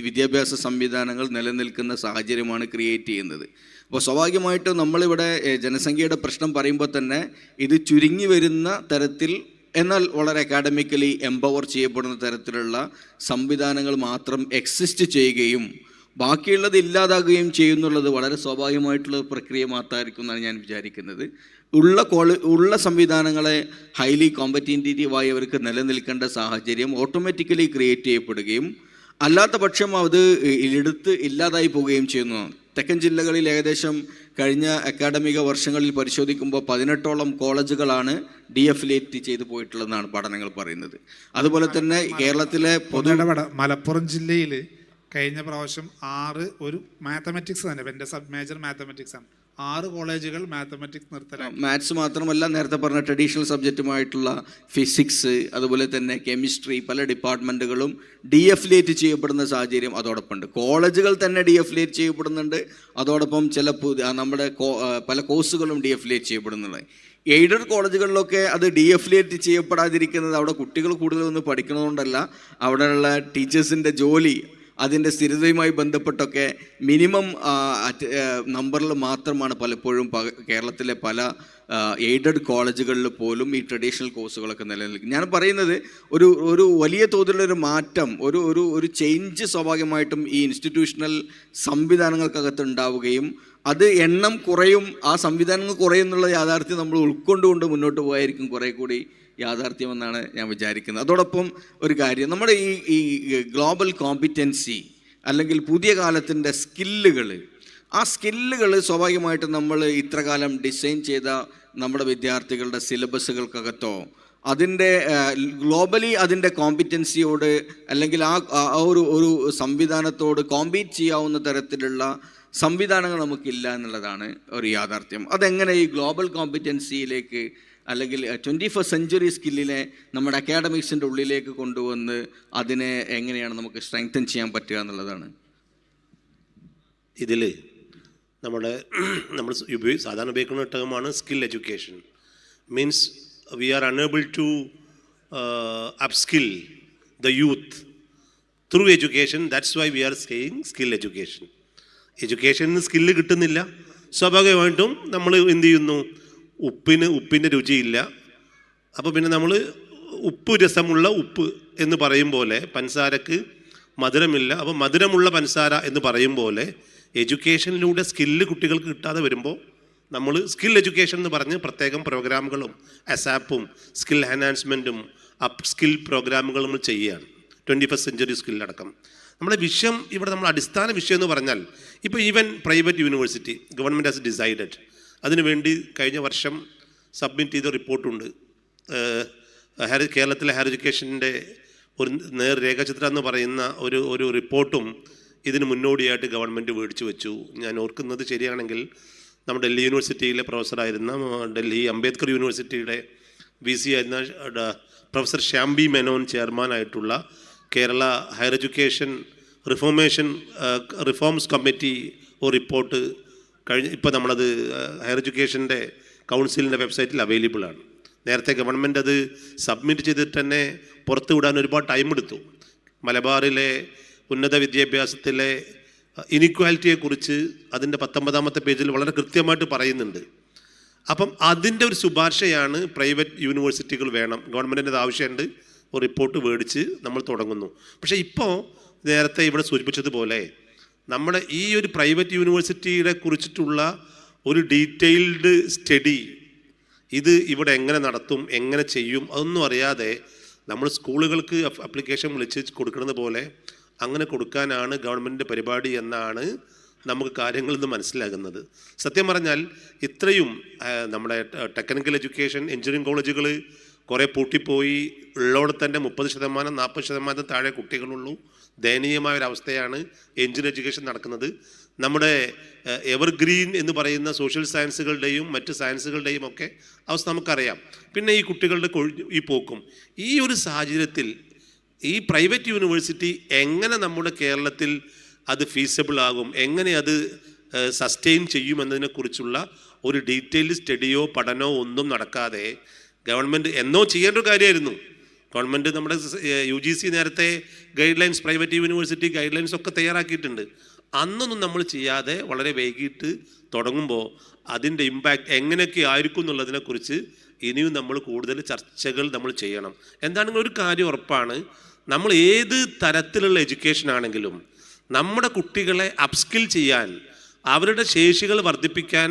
വിദ്യാഭ്യാസ സംവിധാനങ്ങൾ നിലനിൽക്കുന്ന സാഹചര്യമാണ് ക്രിയേറ്റ് ചെയ്യുന്നത്. അപ്പോൾ സ്വാഭാവികമായിട്ടും നമ്മളിവിടെ ജനസംഖ്യയുടെ പ്രശ്നം പറയുമ്പോൾ തന്നെ ഇത് ചുരുങ്ങി വരുന്ന തരത്തിൽ, എന്നാൽ വളരെ അക്കാഡമിക്കലി എംപവർ ചെയ്യപ്പെടുന്ന തരത്തിലുള്ള സംവിധാനങ്ങൾ മാത്രം എക്സിസ്റ്റ് ചെയ്യുകയും ബാക്കിയുള്ളത് ഇല്ലാതാകുകയും ചെയ്യുന്നുള്ളത് വളരെ സ്വാഭാവികമായിട്ടുള്ള പ്രക്രിയ മാത്രമായിരിക്കും എന്നാണ് ഞാൻ വിചാരിക്കുന്നത്. ഉള്ള സംവിധാനങ്ങളെ ഹൈലി കോമ്പറ്റീറ്റീവായി അവർക്ക് നിലനിൽക്കേണ്ട സാഹചര്യം ഓട്ടോമാറ്റിക്കലി ക്രിയേറ്റ് ചെയ്യപ്പെടുകയും അല്ലാത്ത പക്ഷം അത് എടുത്ത് ഇല്ലാതായി പോവുകയും ചെയ്യുന്നു. തെക്കൻ ജില്ലകളിൽ ഏകദേശം കഴിഞ്ഞ അക്കാഡമിക വർഷങ്ങളിൽ പരിശോധിക്കുമ്പോൾ 18ഓളം കോളേജുകളാണ് ഡീഅഫിലിയേറ്റ് ചെയ്തു പോയിട്ടുള്ളതെന്നാണ് പഠനങ്ങൾ പറയുന്നത്. അതുപോലെ തന്നെ കേരളത്തിലെ മലപ്പുറം ജില്ലയിൽ കഴിഞ്ഞ പ്രാവശ്യം 6 ഒരു മാത്തമാറ്റിക്സ് തന്നെ, എൻ്റെ സബ് മേജർ മാത്തമാറ്റിക്സ് ആണ്, 6 കോളേജുകൾ മാത്തമാറ്റിക്സ് നിർത്തലാക്കി. മാത്സ് മാത്രമല്ല, നേരത്തെ പറഞ്ഞ ട്രഡീഷണൽ സബ്ജക്റ്റുമായിട്ടുള്ള ഫിസിക്സ്, അതുപോലെ തന്നെ കെമിസ്ട്രി, പല ഡിപ്പാർട്ട്മെൻറ്റുകളും ഡീഅഫിലിയേറ്റ് ചെയ്യപ്പെടുന്ന സാഹചര്യം അതോടൊപ്പം ഉണ്ട്. കോളേജുകൾ തന്നെ ഡീഅഫിലിയേറ്റ് ചെയ്യപ്പെടുന്നുണ്ട്, അതോടൊപ്പം ചില നമ്മുടെ പല കോഴ്സുകളും ഡീഅഫിലിയേറ്റ് ചെയ്യപ്പെടുന്നുണ്ട്. എയ്ഡഡ് കോളേജുകളിലൊക്കെ അത് ഡീഅഫിലിയേറ്റ് ചെയ്യപ്പെടാതിരിക്കുന്നത് അവിടെ കുട്ടികൾ കൂടുതലൊന്നും പഠിക്കുന്നതുകൊണ്ടല്ല, അവിടെയുള്ള ടീച്ചേഴ്സിൻ്റെ ജോലി അതിൻ്റെ സ്ഥിരതയുമായി ബന്ധപ്പെട്ടൊക്കെ മിനിമം നമ്പറിൽ മാത്രമാണ് പലപ്പോഴും കേരളത്തിലെ പല എയ്ഡഡ് കോളേജുകളിൽ പോലും ഈ ട്രഡീഷണൽ കോഴ്സുകളൊക്കെ നിലനിൽക്കും. ഞാൻ പറയുന്നത് ഒരു വലിയ തോതിലുള്ളൊരു മാറ്റം, ഒരു ചേഞ്ച് സ്വാഭാവികമായിട്ടും ഈ ഇൻസ്റ്റിറ്റ്യൂഷണൽ സംവിധാനങ്ങൾക്കകത്ത് ഉണ്ടാവുകയും അത് എണ്ണം കുറയും, ആ സംവിധാനങ്ങൾ കുറയും എന്നുള്ള യാഥാർത്ഥ്യം നമ്മൾ ഉൾക്കൊണ്ടുകൊണ്ട് മുന്നോട്ട് പോയായിരിക്കും കുറേ കൂടി യാഥാർത്ഥ്യമെന്നാണ് ഞാൻ വിചാരിക്കുന്നത്. അതോടൊപ്പം ഒരു കാര്യം, നമ്മുടെ ഈ ഗ്ലോബൽ കോമ്പിറ്റൻസി അല്ലെങ്കിൽ പുതിയ കാലത്തിൻ്റെ സ്കില്ലുകൾ, ആ സ്കില്ലുകൾ സ്വാഭാവികമായിട്ടും നമ്മൾ ഇത്രകാലം ഡിസൈൻ ചെയ്ത നമ്മുടെ വിദ്യാർത്ഥികളുടെ സിലബസുകൾക്കകത്തോ അതിൻ്റെ ഗ്ലോബലി അതിൻ്റെ കോമ്പിറ്റൻസിയോട് അല്ലെങ്കിൽ ആ ഒരു സംവിധാനത്തോട് കോമ്പീറ്റ് ചെയ്യാവുന്ന തരത്തിലുള്ള സംവിധാനങ്ങൾ നമുക്കില്ല എന്നുള്ളതാണ് ഒരു യാഥാർത്ഥ്യം. അതെങ്ങനെ ഈ ഗ്ലോബൽ കോമ്പിറ്റൻസിയിലേക്ക് അല്ലെങ്കിൽ 21st സെഞ്ച്വറി സ്കില്ലിനെ നമ്മുടെ അക്കാഡമിക്സിൻ്റെ ഉള്ളിലേക്ക് കൊണ്ടുവന്ന് അതിനെ എങ്ങനെയാണ് നമുക്ക് സ്ട്രെങ്തൻ ചെയ്യാൻ പറ്റുക എന്നുള്ളതാണ്. ഇതിൽ നമ്മൾ സാധാരണ ഉപയോഗിക്കുന്ന ടേമാണ് skill education. Means we are unable to upskill the youth through education. That's why we are saying skill education. എഡ്യൂക്കേഷന് സ്കില്ല് കിട്ടുന്നില്ല, സ്വാഭാവികമായിട്ടും നമ്മൾ എന്ത് ചെയ്യുന്നു, ഉപ്പിൻ്റെ രുചിയില്ല. അപ്പോൾ പിന്നെ നമ്മൾ ഉപ്പ് രസമുള്ള ഉപ്പ് എന്ന് പറയും പോലെ പഞ്ചസാരക്ക് മധുരമില്ല. അപ്പോൾ മധുരമുള്ള പഞ്ചസാര എന്ന് പറയും പോലെ എഡ്യൂക്കേഷനിലൂടെ സ്കില്ല് കുട്ടികൾക്ക് കിട്ടാതെ വരുമ്പോൾ നമ്മൾ സ്കിൽ എഡ്യൂക്കേഷൻ എന്ന് പറഞ്ഞ് പ്രത്യേകം പ്രോഗ്രാമുകളും അസാപ്പും സ്കിൽ എൻഹാൻസ്മെൻറ്റും അപ്പ് സ്കിൽ പ്രോഗ്രാമുകളും നമ്മൾ ചെയ്യുകയാണ്. 21st സെഞ്ച്വറി സ്കില്ലടക്കം നമ്മുടെ വിഷയം ഇവിടെ നമ്മൾ അടിസ്ഥാന വിഷയം എന്ന് പറഞ്ഞാൽ ഇപ്പോൾ even private university government has decided അതിനുവേണ്ടി കഴിഞ്ഞ വർഷം സബ്മിറ്റ് ചെയ്ത റിപ്പോർട്ടുണ്ട്. കേരളത്തിലെ ഹയർ എഡ്യൂക്കേഷൻ്റെ ഒരു നേർരേഖാചിത്രം എന്ന് പറയുന്ന ഒരു റിപ്പോർട്ടും ഇതിന് മുന്നോടിയായിട്ട് ഗവൺമെൻറ് മേടിച്ചു വെച്ചു. ഞാൻ ഓർക്കുന്നത് ശരിയാണെങ്കിൽ നമ്മുടെ ഡൽഹി യൂണിവേഴ്സിറ്റിയിലെ പ്രൊഫസറായിരുന്ന ഡൽഹി അംബേദ്കർ യൂണിവേഴ്സിറ്റിയുടെ VC ആയിരുന്ന പ്രൊഫസർ ശ്യാംബി മേനോൻ ചെയർമാനായിട്ടുള്ള Kerala higher education reforms committee ഒരു റിപ്പോർട്ട് ഇപ്പോൾ നമ്മളത് ഹയർ എഡ്യൂക്കേഷൻ്റെ കൗൺസിലിൻ്റെ വെബ്സൈറ്റിൽ അവൈലബിൾ ആണ്. നേരത്തെ ഗവൺമെൻറ് അത് സബ്മിറ്റ് ചെയ്തിട്ട് തന്നെ പുറത്തു വിടാൻ ഒരുപാട് ടൈം എടുത്തു. മലബാറിലെ ഉന്നത വിദ്യാഭ്യാസത്തിലെ ഇനിക്വാലിറ്റിയെക്കുറിച്ച് അതിൻ്റെ 19ാമത്തെ പേജിൽ വളരെ കൃത്യമായിട്ട് പറയുന്നുണ്ട്. അപ്പം അതിൻ്റെ ഒരു ശുപാർശയാണ് പ്രൈവറ്റ് യൂണിവേഴ്സിറ്റികൾ വേണം, ഗവൺമെൻറ്റിൻ്റെ ആവശ്യമുണ്ട്, ഒരു റിപ്പോർട്ട് മേടിച്ച് നമ്മൾ തുടങ്ങുന്നു. പക്ഷേ ഇപ്പോൾ നേരത്തെ ഇവിടെ സൂചിപ്പിച്ചതുപോലെ നമ്മുടെ ഈ ഒരു പ്രൈവറ്റ് യൂണിവേഴ്സിറ്റിയെ കുറിച്ചിട്ടുള്ള ഒരു ഡീറ്റെയിൽഡ് സ്റ്റഡി ഇത് ഇവിടെ എങ്ങനെ നടത്തും, എങ്ങനെ ചെയ്യും, അതൊന്നും അറിയാതെ നമ്മൾ സ്കൂളുകൾക്ക് അപ്ലിക്കേഷൻ വിളിച്ച് കൊടുക്കുന്നത് പോലെ അങ്ങനെ കൊടുക്കാനാണ് ഗവൺമെൻറ്റിൻ്റെ പരിപാടി എന്നാണ് നമുക്ക് കാര്യങ്ങളിൽ നിന്ന് മനസ്സിലാകുന്നത്. സത്യം പറഞ്ഞാൽ ഇത്രയും നമ്മുടെ ടെക്നിക്കൽ എഡ്യൂക്കേഷൻ എഞ്ചിനീയറിംഗ് കോളേജുകൾ കുറേ പൂട്ടിപ്പോയി, ഉള്ളോടെ തന്നെ 30% 40% താഴെ കുട്ടികളുള്ളൂ. ദയനീയമായ ഒരു അവസ്ഥയാണ് എഞ്ചിൻ എഡ്യൂക്കേഷൻ നടക്കുന്നത്. നമ്മുടെ എവർഗ്രീൻ എന്ന് പറയുന്ന സോഷ്യൽ സയൻസുകളുടെയും മറ്റ് സയൻസുകളുടെയും ഒക്കെ അവസ്ഥ നമുക്കറിയാം. പിന്നെ ഈ കുട്ടികളുടെ ഈ പോക്കും, ഈ ഒരു സാഹചര്യത്തിൽ ഈ പ്രൈവറ്റ് യൂണിവേഴ്സിറ്റി എങ്ങനെ നമ്മുടെ കേരളത്തിൽ അത് ഫീസിബിൾ ആകും, എങ്ങനെ അത് സസ്റ്റെയിൻ ചെയ്യുമെന്നതിനെക്കുറിച്ചുള്ള ഒരു ഡീറ്റെയിൽഡ് സ്റ്റഡിയോ പഠനമോ ഒന്നും നടക്കാതെ ഗവൺമെൻറ് എന്നോ ചെയ്യേണ്ട ഒരു കാര്യമായിരുന്നു. ഗവൺമെൻറ് നമ്മുടെ UGC നേരത്തെ guide lines, private university guide lines ഒക്കെ തയ്യാറാക്കിയിട്ടുണ്ട്. അന്നൊന്നും നമ്മൾ ചെയ്യാതെ വളരെ വൈകിട്ട് തുടങ്ങുമ്പോൾ അതിൻ്റെ ഇമ്പാക്റ്റ് എങ്ങനെയൊക്കെ ആയിരിക്കും എന്നുള്ളതിനെക്കുറിച്ച് ഇനിയും നമ്മൾ കൂടുതൽ ചർച്ചകൾ നമ്മൾ ചെയ്യണം. എന്താണെങ്കിലും ഒരു കാര്യം ഉറപ്പാണ്, നമ്മൾ ഏത് തരത്തിലുള്ള എഡ്യൂക്കേഷൻ ആണെങ്കിലും നമ്മുടെ കുട്ടികളെ അപ്സ്കിൽ ചെയ്യാൻ, അവരുടെ ശേഷികൾ വർദ്ധിപ്പിക്കാൻ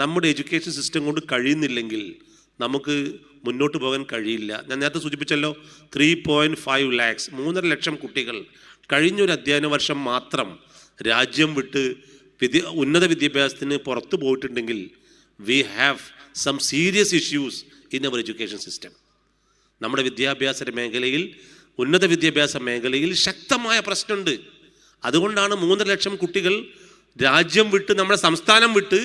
നമ്മുടെ എഡ്യൂക്കേഷൻ സിസ്റ്റം കൊണ്ട് കഴിയുന്നില്ലെങ്കിൽ നമുക്ക് മുന്നോട്ട് പോകാൻ കഴിയില്ല. ഞാൻ നേരത്തെ സൂചിപ്പിച്ചല്ലോ, 3.5 lakhs 3.5 ലക്ഷം കുട്ടികൾ കഴിഞ്ഞൊരു അധ്യയന വർഷം മാത്രം രാജ്യം വിട്ട് ഉന്നത വിദ്യാഭ്യാസത്തിന് പുറത്തു പോയിട്ടുണ്ടെങ്കിൽ we have some serious issues in our education system. നമ്മുടെ വിദ്യാഭ്യാസ മേഖലയിൽ, ഉന്നത വിദ്യാഭ്യാസ മേഖലയിൽ ശക്തമായ പ്രശ്നമുണ്ട്. അതുകൊണ്ടാണ് 3.5 ലക്ഷം കുട്ടികൾ രാജ്യം വിട്ട്, നമ്മുടെ സംസ്ഥാനം വിട്ട്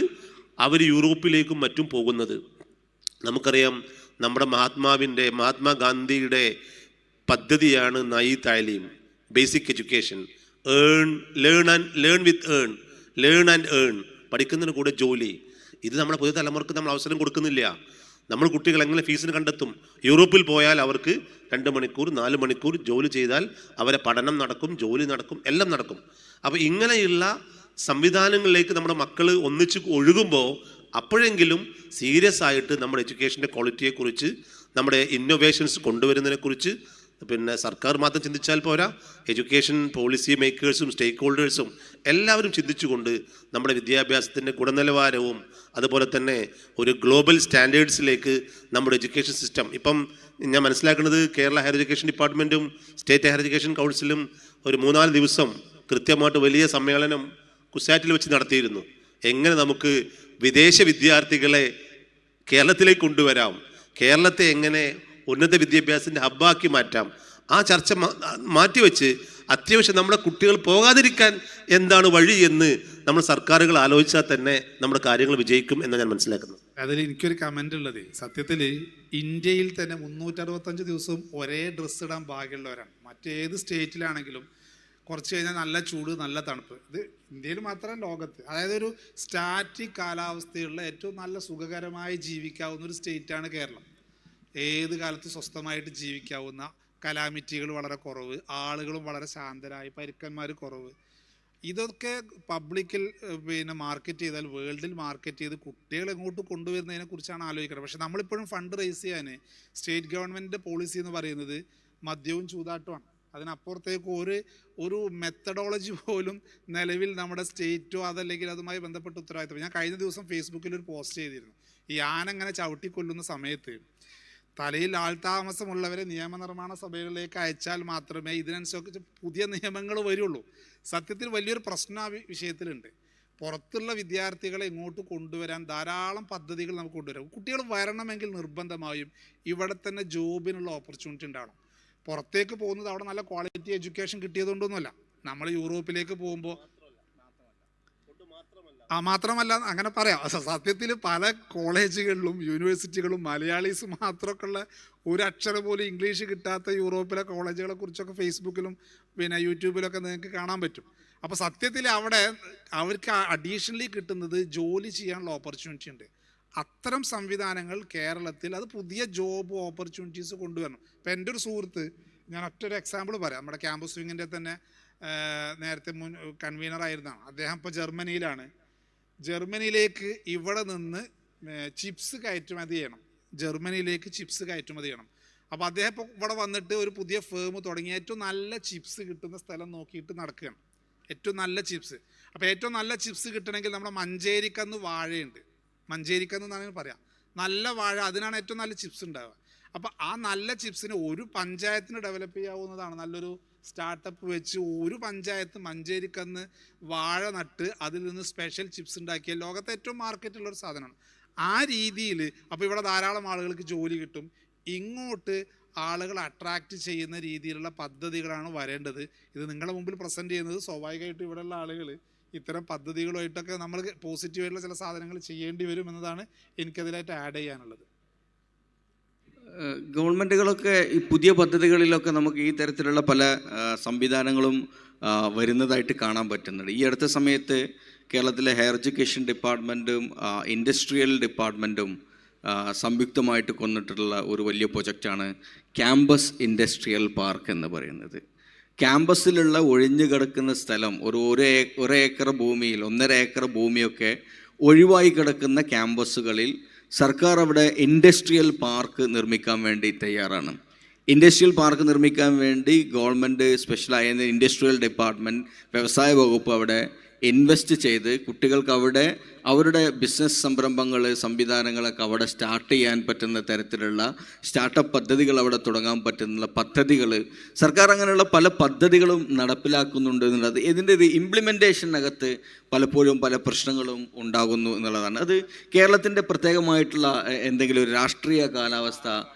അവർ യൂറോപ്പിലേക്കും മറ്റും പോകുന്നത്. നമുക്കറിയാം, നമ്മുടെ മഹാത്മാഗാന്ധിയുടെ പദ്ധതിയാണ് Nai Talim, basic education, learn and earn, പഠിക്കുന്നതിന് കൂടെ ജോലി. ഇത് നമ്മുടെ പുതിയ തലമുറക്ക് നമ്മൾ അവസരം കൊടുക്കുന്നില്ല. നമ്മൾ കുട്ടികൾ എങ്ങനെ ഫീസിന് കണ്ടെത്തും? യൂറോപ്പിൽ പോയാൽ അവർക്ക് 2 മണിക്കൂർ 4 മണിക്കൂർ ജോലി ചെയ്താൽ അവരെ പഠനം നടക്കും, ജോലി നടക്കും, എല്ലാം നടക്കും. അപ്പോൾ ഇങ്ങനെയുള്ള സംവിധാനങ്ങളിലേക്ക് നമ്മുടെ മക്കൾ ഒന്നിച്ച് ഒഴുകുമ്പോൾ അപ്പോഴെങ്കിലും സീരിയസ് ആയിട്ട് നമ്മുടെ എഡ്യൂക്കേഷൻ്റെ ക്വാളിറ്റിയെക്കുറിച്ച്, നമ്മുടെ ഇന്നൊവേഷൻസ് കൊണ്ടുവരുന്നതിനെക്കുറിച്ച് പിന്നെ സർക്കാർ മാത്രം ചിന്തിച്ചാൽ പോരാ, എഡ്യൂക്കേഷൻ പോളിസി മേക്കേഴ്സും സ്റ്റേക്ക് ഹോൾഡേഴ്സും എല്ലാവരും ചിന്തിച്ചുകൊണ്ട് നമ്മുടെ വിദ്യാഭ്യാസത്തിൻ്റെ ഗുണനിലവാരവും അതുപോലെ തന്നെ ഒരു ഗ്ലോബൽ സ്റ്റാൻഡേർഡ്സിലേക്ക് നമ്മുടെ എഡ്യൂക്കേഷൻ സിസ്റ്റം, ഇപ്പം ഞാൻ മനസ്സിലാക്കുന്നത് കേരള ഹയർ എഡ്യൂക്കേഷൻ ഡിപ്പാർട്ട്മെൻറ്റും സ്റ്റേറ്റ് ഹയർ എഡ്യൂക്കേഷൻ കൗൺസിലും ഒരു 3-4 ദിവസം കൃത്യമായിട്ട് വലിയ സമ്മേളനം കുസാറ്റിൽ വെച്ച് നടത്തിയിരുന്നു. എങ്ങനെ നമുക്ക് വിദേശ വിദ്യാർത്ഥികളെ കേരളത്തിലേക്ക് കൊണ്ടുവരാം, കേരളത്തെ എങ്ങനെ ഉന്നത വിദ്യാഭ്യാസത്തിൻ്റെ ഹബ്ബാക്കി മാറ്റാം, ആ ചർച്ച മാറ്റിവെച്ച് അത്യാവശ്യം നമ്മുടെ കുട്ടികൾ പോകാതിരിക്കാൻ എന്താണ് വഴി എന്ന് നമ്മൾ സർക്കാരുകൾ ആലോചിച്ചാൽ തന്നെ നമ്മുടെ കാര്യങ്ങൾ വിജയിക്കും എന്ന് ഞാൻ മനസ്സിലാക്കുന്നത്. അതിൽ എനിക്കൊരു കമൻ്റ് ഉള്ളത്, സത്യത്തിൽ ഇന്ത്യയിൽ തന്നെ 365 ദിവസവും ഒരേ ഡ്രസ്സ് ഇടാൻ ഭാഗ്യമുള്ളവരാണ്. മറ്റേത് സ്റ്റേറ്റിലാണെങ്കിലും കുറച്ച് കഴിഞ്ഞാൽ നല്ല ചൂട്, നല്ല തണുപ്പ്. ഇത് ഇന്ത്യയിൽ മാത്രമല്ല, ലോകത്ത്. അതായത് ഒരു സ്റ്റാറ്റിക് കാലാവസ്ഥയുള്ള ഏറ്റവും നല്ല സുഖകരമായി ജീവിക്കാവുന്ന ഒരു സ്റ്റേറ്റാണ് കേരളം. ഏത് കാലത്ത് സ്വസ്ഥമായിട്ട് ജീവിക്കാവുന്ന, കലാമിറ്റികൾ വളരെ കുറവ്, ആളുകളും വളരെ ശാന്തരായി, പരുക്കന്മാർ കുറവ്. ഇതൊക്കെ പബ്ലിക്കിൽ മാർക്കറ്റ് ചെയ്താൽ, വേൾഡിൽ മാർക്കറ്റ് ചെയ്ത് കുട്ടികളെ എങ്ങോട്ട് കൊണ്ടുവരുന്നതിനെ കുറിച്ചാണ് ആലോചിക്കുന്നത്. പക്ഷെ നമ്മളിപ്പോഴും ഫണ്ട് റേസ് ചെയ്യാൻ സ്റ്റേറ്റ് ഗവൺമെൻറ്റിൻ്റെ പോളിസി എന്ന് പറയുന്നത് മദ്യവും ചൂതാട്ടമാണ്. അതിനപ്പുറത്തേക്ക് ഒരു മെത്തഡോളജി പോലും നിലവിൽ നമ്മുടെ സ്റ്റേറ്റോ അതല്ലെങ്കിൽ അതുമായി ബന്ധപ്പെട്ട ഉത്തരവാദിത്തം. ഞാൻ കഴിഞ്ഞ ദിവസം ഫേസ്ബുക്കിൽ ഒരു പോസ്റ്റ് ചെയ്തിരുന്നു. ഈ ആനങ്ങനെ ചവിട്ടിക്കൊല്ലുന്ന സമയത്ത് തലയിൽ ആൾതാമസമുള്ളവരെ നിയമനിർമ്മാണ സഭകളിലേക്ക് അയച്ചാൽ മാത്രമേ ഇതിനനുസരിച്ച് പുതിയ നിയമങ്ങൾ വരുള്ളൂ. സത്യത്തിൽ വലിയൊരു പ്രശ്നം ആ വിഷയത്തിലുണ്ട്. പുറത്തുള്ള വിദ്യാർത്ഥികളെ ഇങ്ങോട്ട് കൊണ്ടുവരാൻ ധാരാളം പദ്ധതികൾ നമുക്ക് കൊണ്ടുവരാം. കുട്ടികൾ വരണമെങ്കിൽ നിർബന്ധമായും ഇവിടെ തന്നെ ജോബിനുള്ള ഓപ്പർച്യൂണിറ്റി ഉണ്ടാവണം. പുറത്തേക്ക് പോകുന്നത് അവിടെ നല്ല ക്വാളിറ്റി എഡ്യൂക്കേഷൻ കിട്ടിയതുകൊണ്ടൊന്നുമല്ല. നമ്മൾ യൂറോപ്പിലേക്ക് പോകുമ്പോൾ മാത്രമല്ല അങ്ങനെ പറയാം. സത്യത്തിൽ പല കോളേജുകളിലും യൂണിവേഴ്സിറ്റികളും മലയാളീസ് മാത്രമൊക്കെ ഉള്ള ഒരു അക്ഷരം പോലും ഇംഗ്ലീഷ് കിട്ടാത്ത യൂറോപ്പിലെ കോളേജുകളെ കുറിച്ചൊക്കെ ഫേസ്ബുക്കിലും യൂട്യൂബിലൊക്കെ നിങ്ങൾക്ക് കാണാൻ പറ്റും. അപ്പോൾ സത്യത്തിൽ അവിടെ അവർക്ക് അഡീഷണലി കിട്ടുന്നത് ജോലി ചെയ്യാനുള്ള ഓപ്പർച്യൂണിറ്റി ഉണ്ട്. അത്തരം സംവിധാനങ്ങൾ കേരളത്തിൽ, അത് പുതിയ ജോബ് ഓപ്പർച്യൂണിറ്റീസ് കൊണ്ടുവരണം. ഇപ്പം എൻ്റെ ഒരു സുഹൃത്ത്, ഞാൻ ഒറ്റൊരു എക്സാമ്പിൾ പറയാം. നമ്മുടെ ക്യാമ്പസ് വിങ്ങിൻ്റെ തന്നെ നേരത്തെ കൺവീനറായിരുന്നതാണ് അദ്ദേഹം. ഇപ്പോൾ ജർമ്മനിയിലാണ്. ജർമ്മനിയിലേക്ക് ഇവിടെ നിന്ന് ചിപ്സ് കയറ്റുമതി ചെയ്യണം. ജർമ്മനിയിലേക്ക് ചിപ്സ് കയറ്റുമതി ചെയ്യണം. അപ്പോൾ അദ്ദേഹം ഇപ്പോൾ ഇവിടെ വന്നിട്ട് ഒരു പുതിയ ഫേം തുടങ്ങി ഏറ്റവും നല്ല ചിപ്സ് കിട്ടുന്ന സ്ഥലം നോക്കിയിട്ട് നടക്കുകയാണ്. ഏറ്റവും നല്ല ചിപ്സ്. അപ്പോൾ ഏറ്റവും നല്ല ചിപ്സ് കിട്ടണമെങ്കിൽ നമ്മുടെ മഞ്ചേരിക്കന്ന് വാഴയുണ്ട്. മഞ്ചേരിക്കന്ന് എന്നാണ് പറയാം. നല്ല വാഴ, അതിനാണ് ഏറ്റവും നല്ല ചിപ്സ് ഉണ്ടാവുക. അപ്പോൾ ആ നല്ല ചിപ്സിന് ഒരു പഞ്ചായത്തിന് ഡെവലപ്പ് ചെയ്യാവുന്നതാണ്. നല്ലൊരു സ്റ്റാർട്ടപ്പ് വെച്ച് ഒരു പഞ്ചായത്ത് മഞ്ചേരിക്കന്ന് വാഴ നട്ട് അതിൽ നിന്ന് സ്പെഷ്യൽ ചിപ്സ് ഉണ്ടാക്കിയ ലോകത്തെ ഏറ്റവും മാർക്കറ്റുള്ളൊരു സാധനമാണ്. ആ രീതിയിൽ അപ്പോൾ ഇവിടെ ധാരാളം ആളുകൾക്ക് ജോലി കിട്ടും. ഇങ്ങോട്ട് ആളുകൾ അട്രാക്റ്റ് ചെയ്യുന്ന രീതിയിലുള്ള പദ്ധതികളാണ് വരേണ്ടത്. ഇത് നിങ്ങളുടെ മുമ്പിൽ പ്രസൻറ്റ് ചെയ്യുന്നത് സ്വാഭാവികമായിട്ടും ഇവിടെയുള്ള ആളുകൾ ഇത്തരം പദ്ധതികളുമായിട്ടൊക്കെ നമ്മൾ പോസിറ്റീവായിട്ടുള്ള ചില സാധനങ്ങൾ ചെയ്യേണ്ടി വരും എന്നതാണ് എനിക്കതിലായിട്ട് ആഡ് ചെയ്യാനുള്ളത്. ഗവൺമെൻറ്റുകളൊക്കെ ഈ പുതിയ പദ്ധതികളിലൊക്കെ നമുക്ക് ഈ തരത്തിലുള്ള പല സംവിധാനങ്ങളും വരുന്നതായിട്ട് കാണാൻ പറ്റുന്നുണ്ട്. ഈ അടുത്ത സമയത്ത് കേരളത്തിലെ ഹയർ എഡ്യൂക്കേഷൻ ഡിപ്പാർട്ട്മെൻറ്റും ഇൻഡസ്ട്രിയൽ ഡിപ്പാർട്ട്മെൻറ്റും സംയുക്തമായിട്ട് കൊണ്ടിട്ടുള്ള ഒരു വലിയ പ്രൊജക്റ്റാണ് ക്യാമ്പസ് ഇൻഡസ്ട്രിയൽ പാർക്ക് എന്ന് പറയുന്നത്. ക്യാമ്പസിലുള്ള ഒഴിഞ്ഞു കിടക്കുന്ന സ്ഥലം ഒരു ഏക്കർ ഭൂമിയിൽ 1.5 ഏക്കർ ഭൂമിയൊക്കെ ഒഴിവായി കിടക്കുന്ന ക്യാമ്പസുകളിൽ സർക്കാർ അവിടെ ഇൻഡസ്ട്രിയൽ പാർക്ക് നിർമ്മിക്കാൻ വേണ്ടി തയ്യാറാണ്. ഇൻഡസ്ട്രിയൽ പാർക്ക് നിർമ്മിക്കാൻ വേണ്ടി ഗവൺമെൻറ് സ്പെഷ്യലായ ഇൻഡസ്ട്രിയൽ ഡിപ്പാർട്ട്മെൻറ്റ് വ്യവസായ വകുപ്പ് അവിടെ ഇൻവെസ്റ്റ് ചെയ്ത് കുട്ടികൾക്ക് അവിടെ അവരുടെ ബിസിനസ് സംരംഭങ്ങൾ സംവിധാനങ്ങളൊക്കെ അവിടെ സ്റ്റാർട്ട് ചെയ്യാൻ പറ്റുന്ന തരത്തിലുള്ള സ്റ്റാർട്ടപ്പ് പദ്ധതികൾ അവിടെ തുടങ്ങാൻ പറ്റുന്ന പദ്ധതികൾ സർക്കാർ അങ്ങനെയുള്ള പല പദ്ധതികളും നടപ്പിലാക്കുന്നുണ്ട് എന്നുള്ളത്. ഇതിൻ്റെ ഒരു ഇംപ്ലിമെൻറ്റേഷനകത്ത് പലപ്പോഴും പല പ്രശ്നങ്ങളും ഉണ്ടാകുന്നു എന്നുള്ളതാണ്. അത് കേരളത്തിൻ്റെ പ്രത്യേകമായിട്ടുള്ള എന്തെങ്കിലും ഒരു രാഷ്ട്രീയ കാലാവസ്ഥ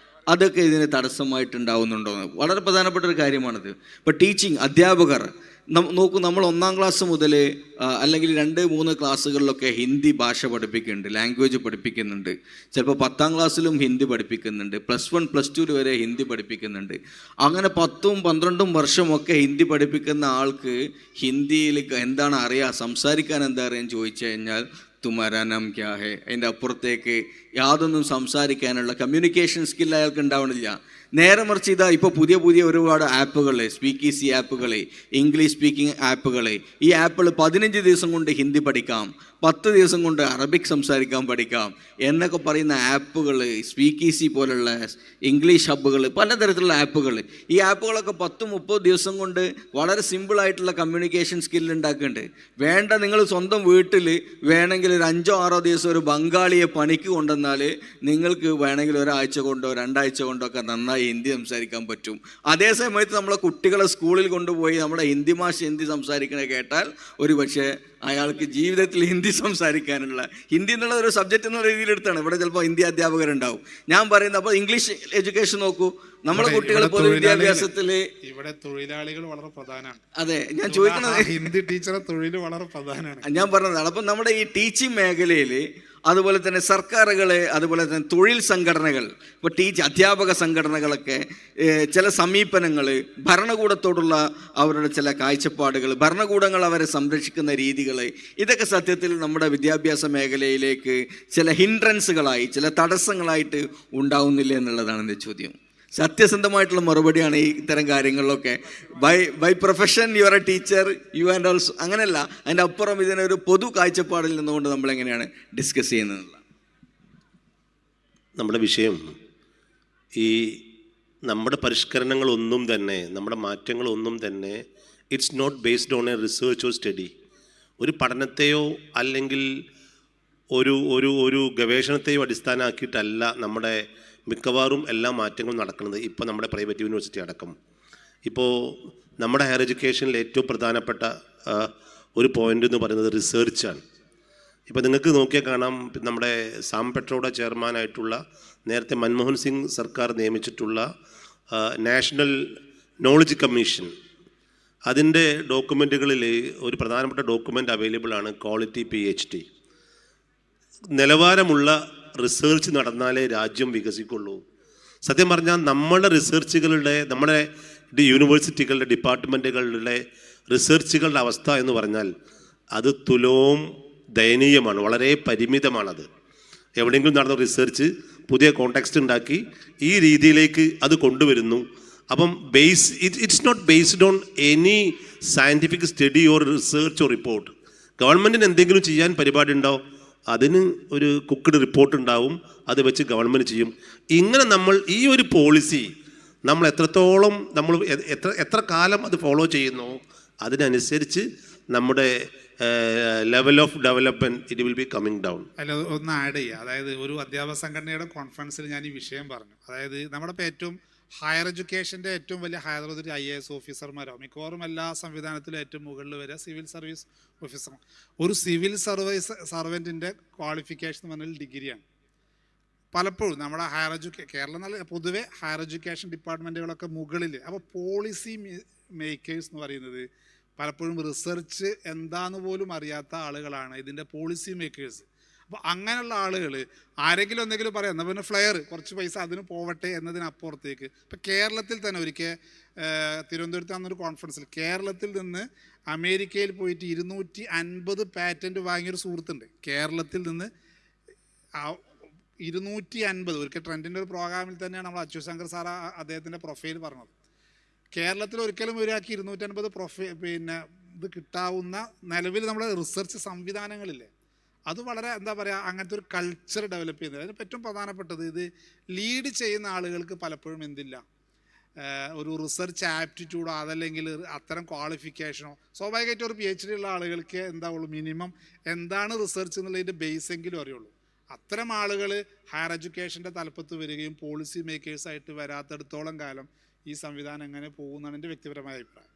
അതൊക്കെ ഇതിന് തടസ്സമായിട്ടുണ്ടാവുന്നുണ്ടോ എന്ന് വളരെ പ്രധാനപ്പെട്ട ഒരു കാര്യമാണിത്. ഇപ്പോൾ ടീച്ചിങ് അധ്യാപകർ നോക്കൂ, നമ്മൾ 1-ാം ക്ലാസ് മുതൽ അല്ലെങ്കിൽ 2-3 ക്ലാസ്സുകളിലൊക്കെ ഹിന്ദി ഭാഷ പഠിപ്പിക്കുന്നുണ്ട്, ലാംഗ്വേജ് പഠിപ്പിക്കുന്നുണ്ട്. ചിലപ്പോൾ 10-ാം ക്ലാസ്സിലും ഹിന്ദി പഠിപ്പിക്കുന്നുണ്ട്, +1 +2 വരെ ഹിന്ദി പഠിപ്പിക്കുന്നുണ്ട്. അങ്ങനെ 10-12 വർഷമൊക്കെ ഹിന്ദി പഠിപ്പിക്കുന്ന ആൾക്ക് ഹിന്ദിയിൽ എന്താണ് അറിയുക, സംസാരിക്കാൻ എന്താ അറിയാൻ ചോദിച്ചു കഴിഞ്ഞാൽ തുമാരാ നാം ക്യാ ഹേ, അതിൻ്റെ അപ്പുറത്തേക്ക് യാതൊന്നും സംസാരിക്കാനുള്ള കമ്മ്യൂണിക്കേഷൻ സ്കിൽ അയാൾക്ക് ഉണ്ടാവണില്ല. നേരെ മറിച്ച് ഇതാ ഇപ്പോൾ പുതിയ ഒരുപാട് ആപ്പുകൾ, സ്പീക്ക് ഈസി ആപ്പുകൾ, ഇംഗ്ലീഷ് സ്പീക്കിംഗ് ആപ്പുകൾ, ഈ ആപ്പുകൾ 15 ദിവസം കൊണ്ട് ഹിന്ദി പഠിക്കാം, 10 ദിവസം കൊണ്ട് അറബിക് സംസാരിക്കാൻ പഠിക്കാം എന്നൊക്കെ പറയുന്ന ആപ്പുകൾ, സ്പീക്ക് ഈസി പോലുള്ള ഇംഗ്ലീഷ് ഹബ്ബുകൾ, പലതരത്തിലുള്ള ആപ്പുകൾ. ഈ ആപ്പുകളൊക്കെ 10-30 ദിവസം കൊണ്ട് വളരെ സിമ്പിളായിട്ടുള്ള കമ്മ്യൂണിക്കേഷൻ സ്കില്ല് ഉണ്ടാക്കുന്നുണ്ട്. വേണ്ട, നിങ്ങൾ സ്വന്തം വീട്ടിൽ വേണമെങ്കിൽ ഒരു 5-6 ദിവസം ഒരു ബംഗാളിയെ പണിക്ക് കൊണ്ടുവന്നാൽ നിങ്ങൾക്ക് വേണമെങ്കിൽ ഒരാഴ്ച കൊണ്ടോ 2 ആഴ്ച കൊണ്ടോ ഒക്കെ നന്നായി ഹിന്ദി സംസാരിക്കാൻ പറ്റും. അതേ സമയത്ത് നമ്മളെ കുട്ടികളെ സ്കൂളിൽ കൊണ്ടുപോയി നമ്മുടെ ഹിന്ദി ഹിന്ദി സംസാരിക്കണ കേട്ടാൽ ഒരു പക്ഷേ അയാൾക്ക് ജീവിതത്തിൽ ഹിന്ദി സംസാരിക്കാനുള്ള, ഹിന്ദി എന്നുള്ള ഒരു സബ്ജക്റ്റ് എന്നുള്ള രീതിയിലെടുത്താണ്. ഇവിടെ ചിലപ്പോൾ ഹിന്ദി അധ്യാപകരുണ്ടാവും. ഞാൻ പറയുന്നത് അപ്പോൾ ഇംഗ്ലീഷ് എഡ്യൂക്കേഷൻ നോക്കൂ, നമ്മുടെ കുട്ടികൾ പൊതുവിദ്യാഭ്യാസത്തിൽ ഇവിടെ തൊഴിലാളികൾ വളരെ പ്രധാനമാണ്. അതെ, ഞാൻ ചോദിക്കുന്നത് ഹിന്ദി ടീച്ചറെ തൊഴിൽ വളരെ പ്രധാനമാണ്. ഞാൻ പറഞ്ഞതാണ്. അപ്പം നമ്മുടെ ഈ ടീച്ചിങ് മേഖലയിൽ അതുപോലെ തന്നെ സർക്കാരുകൾ, അതുപോലെ തന്നെ തൊഴിൽ സംഘടനകൾ, ഇപ്പോൾ അധ്യാപക സംഘടനകളൊക്കെ ചില സമീപനങ്ങൾ, ഭരണകൂടത്തോടുള്ള അവരുടെ ചില കാഴ്ചപ്പാടുകൾ, ഭരണകൂടങ്ങൾ അവരെ സംരക്ഷിക്കുന്ന രീതികൾ, ഇതൊക്കെ സത്യത്തിൽ നമ്മുടെ വിദ്യാഭ്യാസ മേഖലയിലേക്ക് ചില ഹിൻഡ്രൻസുകളായി, ചില തടസ്സങ്ങളായിട്ട് ഉണ്ടാവുന്നില്ല എന്നുള്ളതാണ് എൻ്റെ ചോദ്യം. സത്യസന്ധമായിട്ടുള്ള മറുപടിയാണ് ഈ ഇത്തരം കാര്യങ്ങളിലൊക്കെ. By profession you are a teacher, you and also, അങ്ങനെയല്ല, അതിൻ്റെ അപ്പുറം ഇതിനൊരു പൊതു കാഴ്ചപ്പാടിൽ നിന്നുകൊണ്ട് നമ്മളെങ്ങനെയാണ് ഡിസ്കസ് ചെയ്യുന്നത്. നമ്മുടെ വിഷയം ഈ നമ്മുടെ പരിഷ്കരണങ്ങളൊന്നും തന്നെ, നമ്മുടെ മാറ്റങ്ങളൊന്നും തന്നെ it's not based on a research or study. ഒരു പഠനത്തെയോ അല്ലെങ്കിൽ ഒരു ഒരു ഒരു ഗവേഷണത്തെയോ അടിസ്ഥാനമാക്കിയിട്ടല്ല നമ്മുടെ മിക്കവാറും എല്ലാ മാറ്റങ്ങളും നടക്കുന്നത്. ഇപ്പോൾ നമ്മുടെ പ്രൈവറ്റ് യൂണിവേഴ്സിറ്റി അടക്കം, ഇപ്പോൾ നമ്മുടെ ഹയർ എഡ്യൂക്കേഷനിൽ ഏറ്റവും പ്രധാനപ്പെട്ട ഒരു പോയിൻ്റ് എന്ന് പറയുന്നത് റിസർച്ചാണ്. ഇപ്പോൾ നിങ്ങൾക്ക് നോക്കിയാൽ കാണാം, നമ്മുടെ സാം പെട്രോയുടെ ചെയർമാനായിട്ടുള്ള നേരത്തെ മൻമോഹൻ സിംഗ് സർക്കാർ നിയമിച്ചിട്ടുള്ള നാഷണൽ നോളജ് കമ്മീഷൻ, അതിൻ്റെ ഡോക്യുമെൻറ്റുകളിൽ ഒരു പ്രധാനപ്പെട്ട ഡോക്യുമെൻ്റ് അവൈലബിൾ ആണ്, ക്വാളിറ്റി PhD. നിലവാരമുള്ള റിസർച്ച് നടന്നാലേ രാജ്യം വികസിക്കുള്ളൂ. സത്യം പറഞ്ഞാൽ നമ്മുടെ റിസർച്ചുകളുടെ, നമ്മുടെ യൂണിവേഴ്സിറ്റികളുടെ, ഡിപ്പാർട്ട്മെൻറ്റുകളുടെ റിസർച്ചുകളുടെ അവസ്ഥ എന്ന് പറഞ്ഞാൽ അത് തുലോം ദയനീയമാണ്, വളരെ പരിമിതമാണത്. എവിടെയെങ്കിലും നടന്ന റിസർച്ച് പുതിയ കോണ്ടെക്സ്റ്റ് ഉണ്ടാക്കി ഈ രീതിയിലേക്ക് അത് കൊണ്ടുവരുന്നു. അപ്പം it's not based on any scientific study or research or report. ഗവൺമെൻറ്റിന് എന്തെങ്കിലും ചെയ്യാൻ പരിപാടി ഉണ്ടാവും, അതിന് ഒരു കുക്ക്ഡ് റിപ്പോർട്ട് ഉണ്ടാവും, അത് വെച്ച് ഗവൺമെൻറ് ചെയ്യും. ഇങ്ങനെ നമ്മൾ ഈ ഒരു പോളിസി നമ്മൾ എത്രത്തോളം നമ്മൾ എത്ര കാലം അത് ഫോളോ ചെയ്യുന്നു, അതിനനുസരിച്ച് നമ്മുടെ level of development it will be coming down. അല്ല, ഒന്ന് ആഡ് ചെയ്യുക. അതായത് ഒരു അധ്യാപക സംഘടനയുടെ കോൺഫറൻസിൽ ഞാൻ ഈ വിഷയം പറഞ്ഞു. അതായത് നമ്മുടെ ഇപ്പോൾ ഏറ്റവും ഹയർ എഡ്യൂക്കേഷൻ്റെ ഏറ്റവും വലിയ ഹയർ അതോറിറ്റി IAS ഓഫീസർമാരോ മിക്കവാറും എല്ലാ സംവിധാനത്തിലും ഏറ്റവും മുകളിൽ വരെ സിവിൽ സർവീസ് ഓഫീസർമാർ. ഒരു സിവിൽ സർവീസ് സർവൻറ്റിൻ്റെ ക്വാളിഫിക്കേഷൻ എന്ന് പറഞ്ഞാൽ ഡിഗ്രിയാണ്. പലപ്പോഴും നമ്മുടെ കേരളം നല്ല പൊതുവെ ഹയർ എഡ്യൂക്കേഷൻ ഡിപ്പാർട്ട്മെൻറ്റുകളൊക്കെ മുകളിൽ, അപ്പോൾ പോളിസി മേക്കേഴ്സ് എന്ന് പറയുന്നത് പലപ്പോഴും റിസർച്ച് എന്താന്ന് പോലും അറിയാത്ത ആളുകളാണ് ഇതിൻ്റെ പോളിസി മേക്കേഴ്സ്. അപ്പോൾ അങ്ങനെയുള്ള ആളുകൾ ആരെങ്കിലും എന്തെങ്കിലും പറയാം, എന്നാൽ പിന്നെ ഫ്ലെയർ കുറച്ച് പൈസ അതിന് പോവട്ടെ എന്നതിനപ്പുറത്തേക്ക്. ഇപ്പോൾ കേരളത്തിൽ തന്നെ ഒരിക്കൽ തിരുവനന്തപുരത്ത് വന്നൊരു കോൺഫറൻസിൽ കേരളത്തിൽ നിന്ന് അമേരിക്കയിൽ പോയിട്ട് 250 പാറ്റൻറ്റ് വാങ്ങിയൊരു സുഹൃത്തുണ്ട്. കേരളത്തിൽ നിന്ന് 250 ഒരിക്കൽ ട്രെൻഡിൻ്റെ ഒരു പ്രോഗ്രാമിൽ തന്നെയാണ് നമ്മൾ അച്യുത് ശങ്കർ സാർ അദ്ദേഹത്തിൻ്റെ പ്രൊഫൈൽ പറഞ്ഞത്. കേരളത്തിൽ ഒരിക്കലും ഒരാൾക്ക് 250 ഇത് കിട്ടാവുന്ന നിലവിൽ നമ്മുടെ റിസർച്ച് സംവിധാനങ്ങളില്ലേ, അത് വളരെ എന്താ പറയുക, അങ്ങനത്തെ ഒരു കൾച്ചർ ഡെവലപ്പ് ചെയ്യുന്നത്. അതിന് ഏറ്റവും പ്രധാനപ്പെട്ടത് ഇത് ലീഡ് ചെയ്യുന്ന ആളുകൾക്ക് പലപ്പോഴും എന്തില്ല, ഒരു റിസർച്ച് ആപ്റ്റിറ്റ്യൂഡോ അതല്ലെങ്കിൽ അത്തരം ക്വാളിഫിക്കേഷനോ. സ്വാഭാവികമായിട്ടും ഒരു PhD ഉള്ള ആളുകൾക്ക് എന്താവുള്ളൂ, മിനിമം എന്താണ് റിസർച്ച് എന്നുള്ളതിൻ്റെ ബേസെങ്കിലും അറിയുള്ളൂ. അത്തരം ആളുകൾ ഹയർ എഡ്യൂക്കേഷൻ്റെ തലപ്പത്ത് വരികയും പോളിസി മേക്കേഴ്സായിട്ട് വരാത്തിടത്തോളം കാലം ഈ സംവിധാനം എങ്ങനെ പോകുന്നതാണ് എൻ്റെ വ്യക്തിപരമായ അഭിപ്രായം.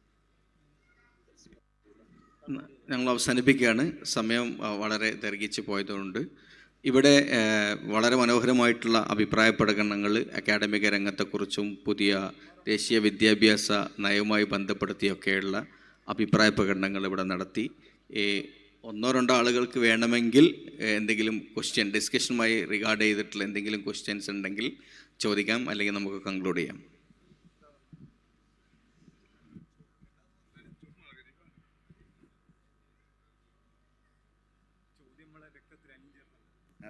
ഞങ്ങൾ അവസാനിപ്പിക്കുകയാണ്. സമയം വളരെ ദീർഘിച്ച് പോയതുകൊണ്ട് ഇവിടെ വളരെ മനോഹരമായിട്ടുള്ള അഭിപ്രായ പ്രകടനങ്ങൾ അക്കാഡമിക രംഗത്തെക്കുറിച്ചും പുതിയ ദേശീയ വിദ്യാഭ്യാസ നയവുമായി ബന്ധപ്പെടുത്തിയൊക്കെയുള്ള അഭിപ്രായ പ്രകടനങ്ങൾ ഇവിടെ നടത്തി. ഒന്നോ രണ്ടോ ആളുകൾക്ക് വേണമെങ്കിൽ എന്തെങ്കിലും ക്വസ്റ്റ്യൻ ഡിസ്കഷനുമായി റിഗാർഡ് ചെയ്തിട്ടുള്ള എന്തെങ്കിലും ക്വസ്റ്റ്യൻസ് ഉണ്ടെങ്കിൽ ചോദിക്കാം, അല്ലെങ്കിൽ നമുക്ക് കൺക്ലൂഡ് ചെയ്യാം.